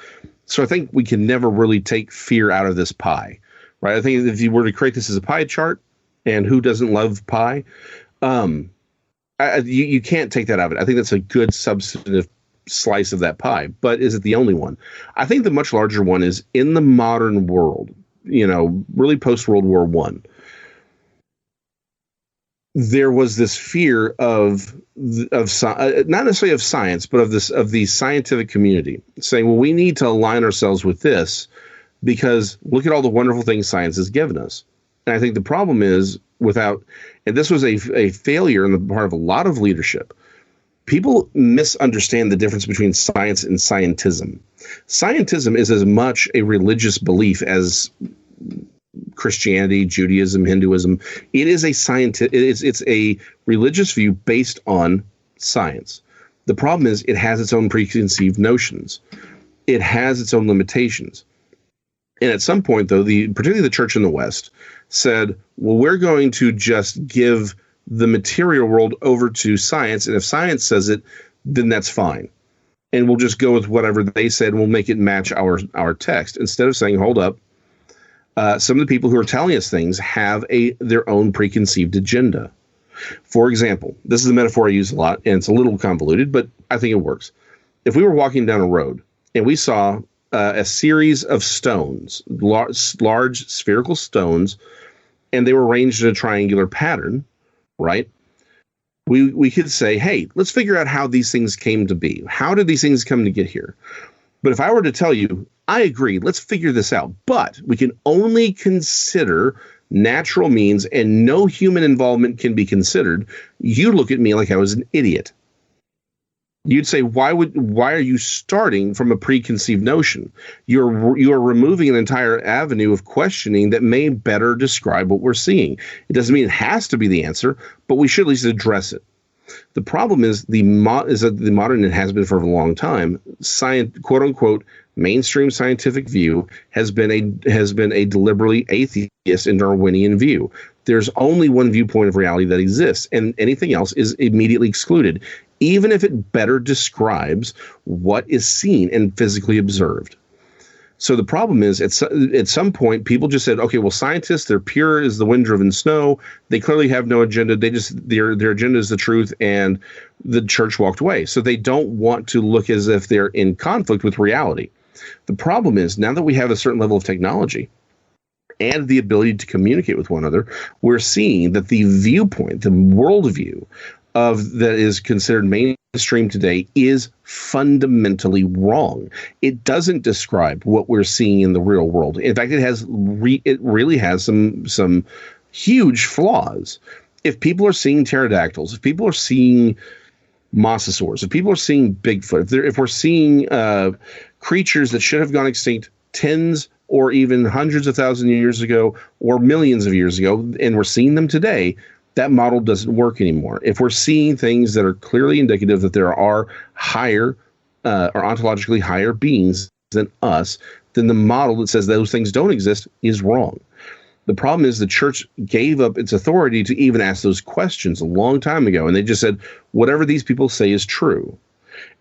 So I think we can never really take fear out of this pie, right? I think if you were to create this as a pie chart, and who doesn't love pie, you can't take that out of it. I think that's a good substantive slice of that pie, but is it the only one? I think the much larger one is in the modern world, really post-World War I, there was this fear of not necessarily of science, but of the scientific community saying, well, we need to align ourselves with this because look at all the wonderful things science has given us. And I think the problem is and this was a failure on the part of a lot of leadership. People misunderstand the difference between science and scientism. Scientism is as much a religious belief as Christianity, Judaism, Hinduism. It is it's a religious view based on science. The problem is it has its own preconceived notions. It has its own limitations. And at some point, though, particularly the church in the West said, well, we're going to just give the material world over to science. And if science says it, then that's fine. And we'll just go with whatever they said. And we'll make it match our text instead of saying, hold up. some of the people who are telling us things have their own preconceived agenda. For example, this is a metaphor I use a lot, and it's a little convoluted, but I think it works. If we were walking down a road and we saw a series of stones, large spherical stones, and they were arranged in a triangular pattern, right? We could say, hey, let's figure out how these things came to be. How did these things come to get here? But if I were to tell you, I agree, let's figure this out, but we can only consider natural means and no human involvement can be considered, you look at me like I was an idiot. You'd say, why are you starting from a preconceived notion? You are removing an entire avenue of questioning that may better describe what we're seeing. It doesn't mean it has to be the answer, but we should at least address it. The problem is that the modern, it has been for a long time, quote unquote mainstream scientific view has been a deliberately atheist and Darwinian view. There's only one viewpoint of reality that exists, and anything else is immediately excluded, even if it better describes what is seen and physically observed. So the problem is, at some point, people just said, okay, well, scientists, they're pure as the wind-driven snow. They clearly have no agenda. Their agenda is the truth, and the church walked away. So they don't want to look as if they're in conflict with reality. The problem is, now that we have a certain level of technology and the ability to communicate with one another, we're seeing that the viewpoint, the worldview that is considered mainstream today is fundamentally wrong. It doesn't describe what we're seeing in the real world. In fact, it really has some huge flaws. If people are seeing pterodactyls, if people are seeing mosasaurs, if people are seeing Bigfoot, if we're seeing creatures that should have gone extinct tens or even hundreds of thousands of years ago or millions of years ago, and we're seeing them today, that model doesn't work anymore. If we're seeing things that are clearly indicative that there are higher or ontologically higher beings than us, then the model that says those things don't exist is wrong. The problem is the church gave up its authority to even ask those questions a long time ago, and they just said, whatever these people say is true.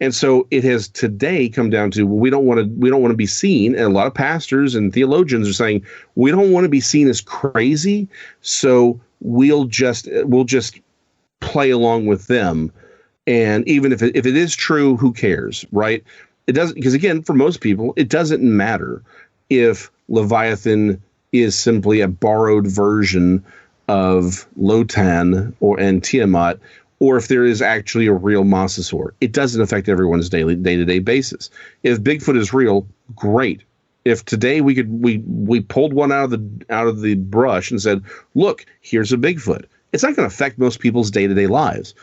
And so it has today come down to, we don't want to be seen, and a lot of pastors and theologians are saying, we don't want to be seen as crazy, so we'll just play along with them. And even if it is true, who cares, right? It doesn't, because again, for most people, it doesn't matter if Leviathan is simply a borrowed version of Lotan and Tiamat, or if there is actually a real mosasaur. It doesn't affect everyone's day-to-day basis. If Bigfoot is real, great. If today we pulled one out of the brush and said, look, here's a Bigfoot, it's not going to affect most people's day-to-day lives.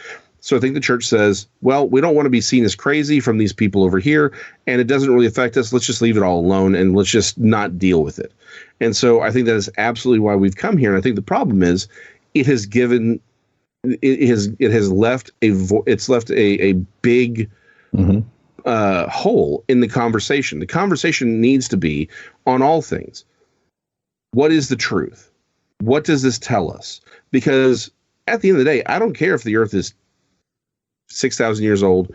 So I think the church says, well, we don't want to be seen as crazy from these people over here, and it doesn't really affect us. Let's just leave it all alone, and let's just not deal with it. And so I think that is absolutely why we've come here. And I think the problem is it has left a big hole in the conversation. The conversation needs to be on all things. What is the truth? What does this tell us? Because at the end of the day, I don't care if the earth is 6,000 years old,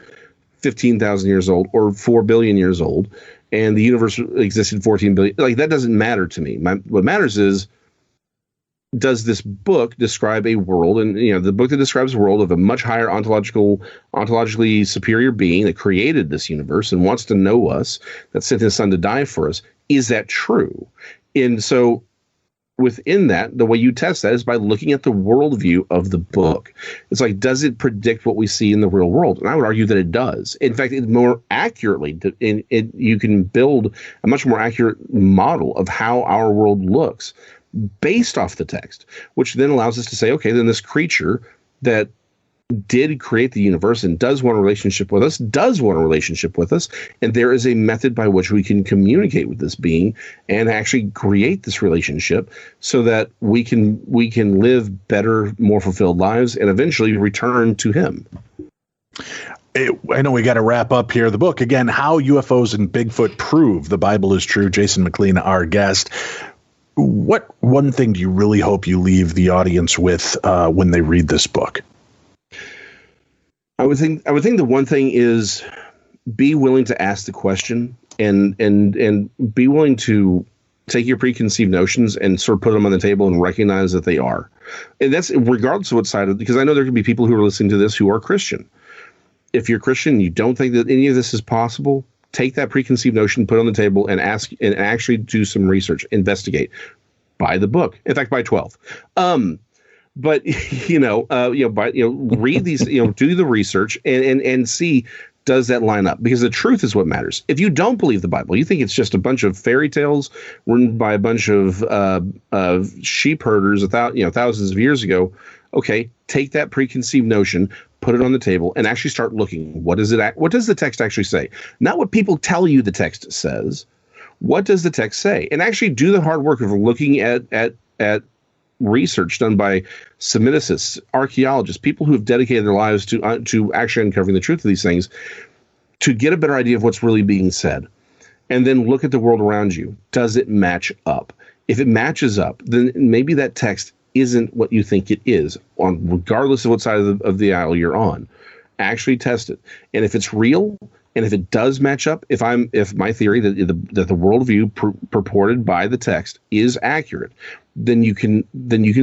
15,000 years old, or 4 billion years old, and the universe existed 14 billion. Like, that doesn't matter to me. What matters is, does this book describe a world, and the book that describes a world of a much higher ontologically superior being that created this universe and wants to know us, that sent his son to die for us, is that true? And so within that, the way you test that is by looking at the worldview of the book. It's like, does it predict what we see in the real world? And I would argue that it does. In fact, it more accurately, you can build a much more accurate model of how our world looks based off the text, which then allows us to say, okay, then this creature that did create the universe and does want a relationship with us, and there is a method by which we can communicate with this being and actually create this relationship so that we can live better, more fulfilled lives and eventually return to him. I know we got to wrap up here. The book, again, How UFOs and Bigfoot Prove the Bible is True. Jason McLean, our guest. What one thing do you really hope you leave the audience with when they read this book? I would think the one thing is be willing to ask the question and be willing to take your preconceived notions and sort of put them on the table and recognize that they are. And that's regardless of what side of, because I know there could be people who are listening to this who are Christian. If you're Christian and you don't think that any of this is possible, take that preconceived notion, put it on the table, and ask, and actually do some research, investigate, buy the book. In fact, buy 12. But read these, do the research and see, does that line up? Because the truth is what matters. If you don't believe the Bible, you think it's just a bunch of fairy tales written by a bunch of sheep herders thousands of years ago. Okay, take that preconceived notion, put it on the table, and actually start looking. What does the text actually say? Not what people tell you the text says. What does the text say? And actually do the hard work of looking at research done by Semiticists, archaeologists, people who have dedicated their lives to actually uncovering the truth of these things, to get a better idea of what's really being said. And then look at the world around you. Does it match up? If it matches up, then maybe that text isn't what you think it is, regardless of what side of the aisle you're on. Actually test it. And if it's real, and if it does match up, if my theory that the worldview purported by the text is accurate, then you can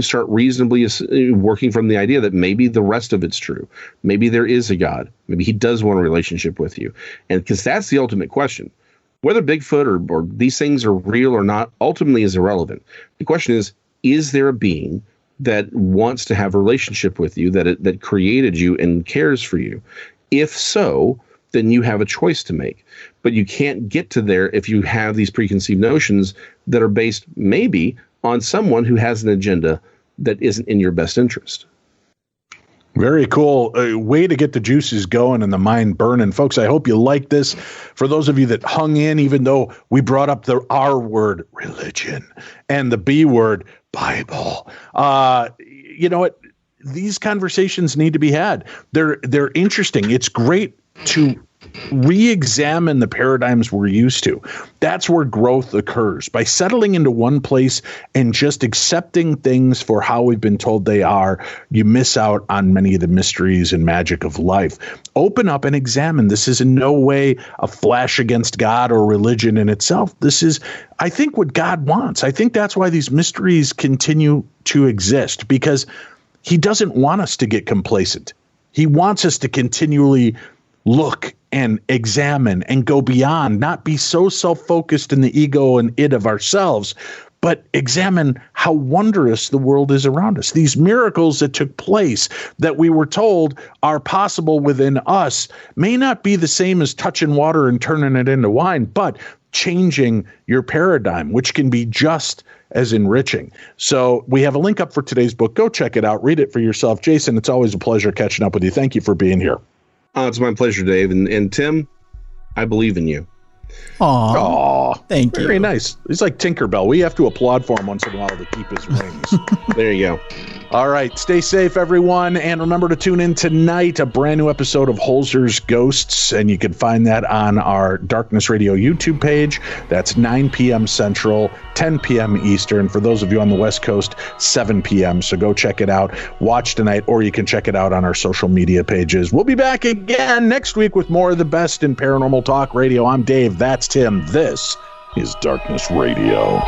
start reasonably working from the idea that maybe the rest of it's true. Maybe there is a God. Maybe he does want a relationship with you. And because that's the ultimate question. Whether Bigfoot or these things are real or not ultimately is irrelevant. The question is there a being that wants to have a relationship with you, that created you and cares for you? If so, then you have a choice to make. But you can't get to there if you have these preconceived notions that are based maybe on someone who has an agenda that isn't in your best interest. Very cool. A way to get the juices going and the mind burning. Folks, I hope you like this. For those of you that hung in, even though we brought up the R word, religion, and the B word, Bible, you know what? These conversations need to be had. They're interesting. It's great to re-examine the paradigms we're used to. That's where growth occurs. By settling into one place and just accepting things for how we've been told they are, you miss out on many of the mysteries and magic of life. Open up and examine. This is in no way a flash against God or religion in itself. This is, I think, what God wants. I think that's why these mysteries continue to exist, because he doesn't want us to get complacent. He wants us to continually look and examine and go beyond, not be so self-focused in the ego and id of ourselves, but examine how wondrous the world is around us. These miracles that took place that we were told are possible within us may not be the same as touching water and turning it into wine, but changing your paradigm, which can be just as enriching. So we have a link up for today's book. Go check it out. Read it for yourself. Jason, it's always a pleasure catching up with you. Thank you for being here. Oh, it's my pleasure, Dave. And Tim, I believe in you. Aw, thank you. Very nice. He's like Tinkerbell. We have to applaud for him once in a while to keep his wings. There you go. All right. Stay safe, everyone. And remember to tune in tonight, a brand new episode of Holzer's Ghosts. And you can find that on our Darkness Radio YouTube page. That's 9 p.m. Central, 10 p.m. Eastern. For those of you on the West Coast, 7 p.m. So go check it out. Watch tonight, or you can check it out on our social media pages. We'll be back again next week with more of the best in paranormal talk radio. I'm Dave. That's Tim. This is Darkness Radio.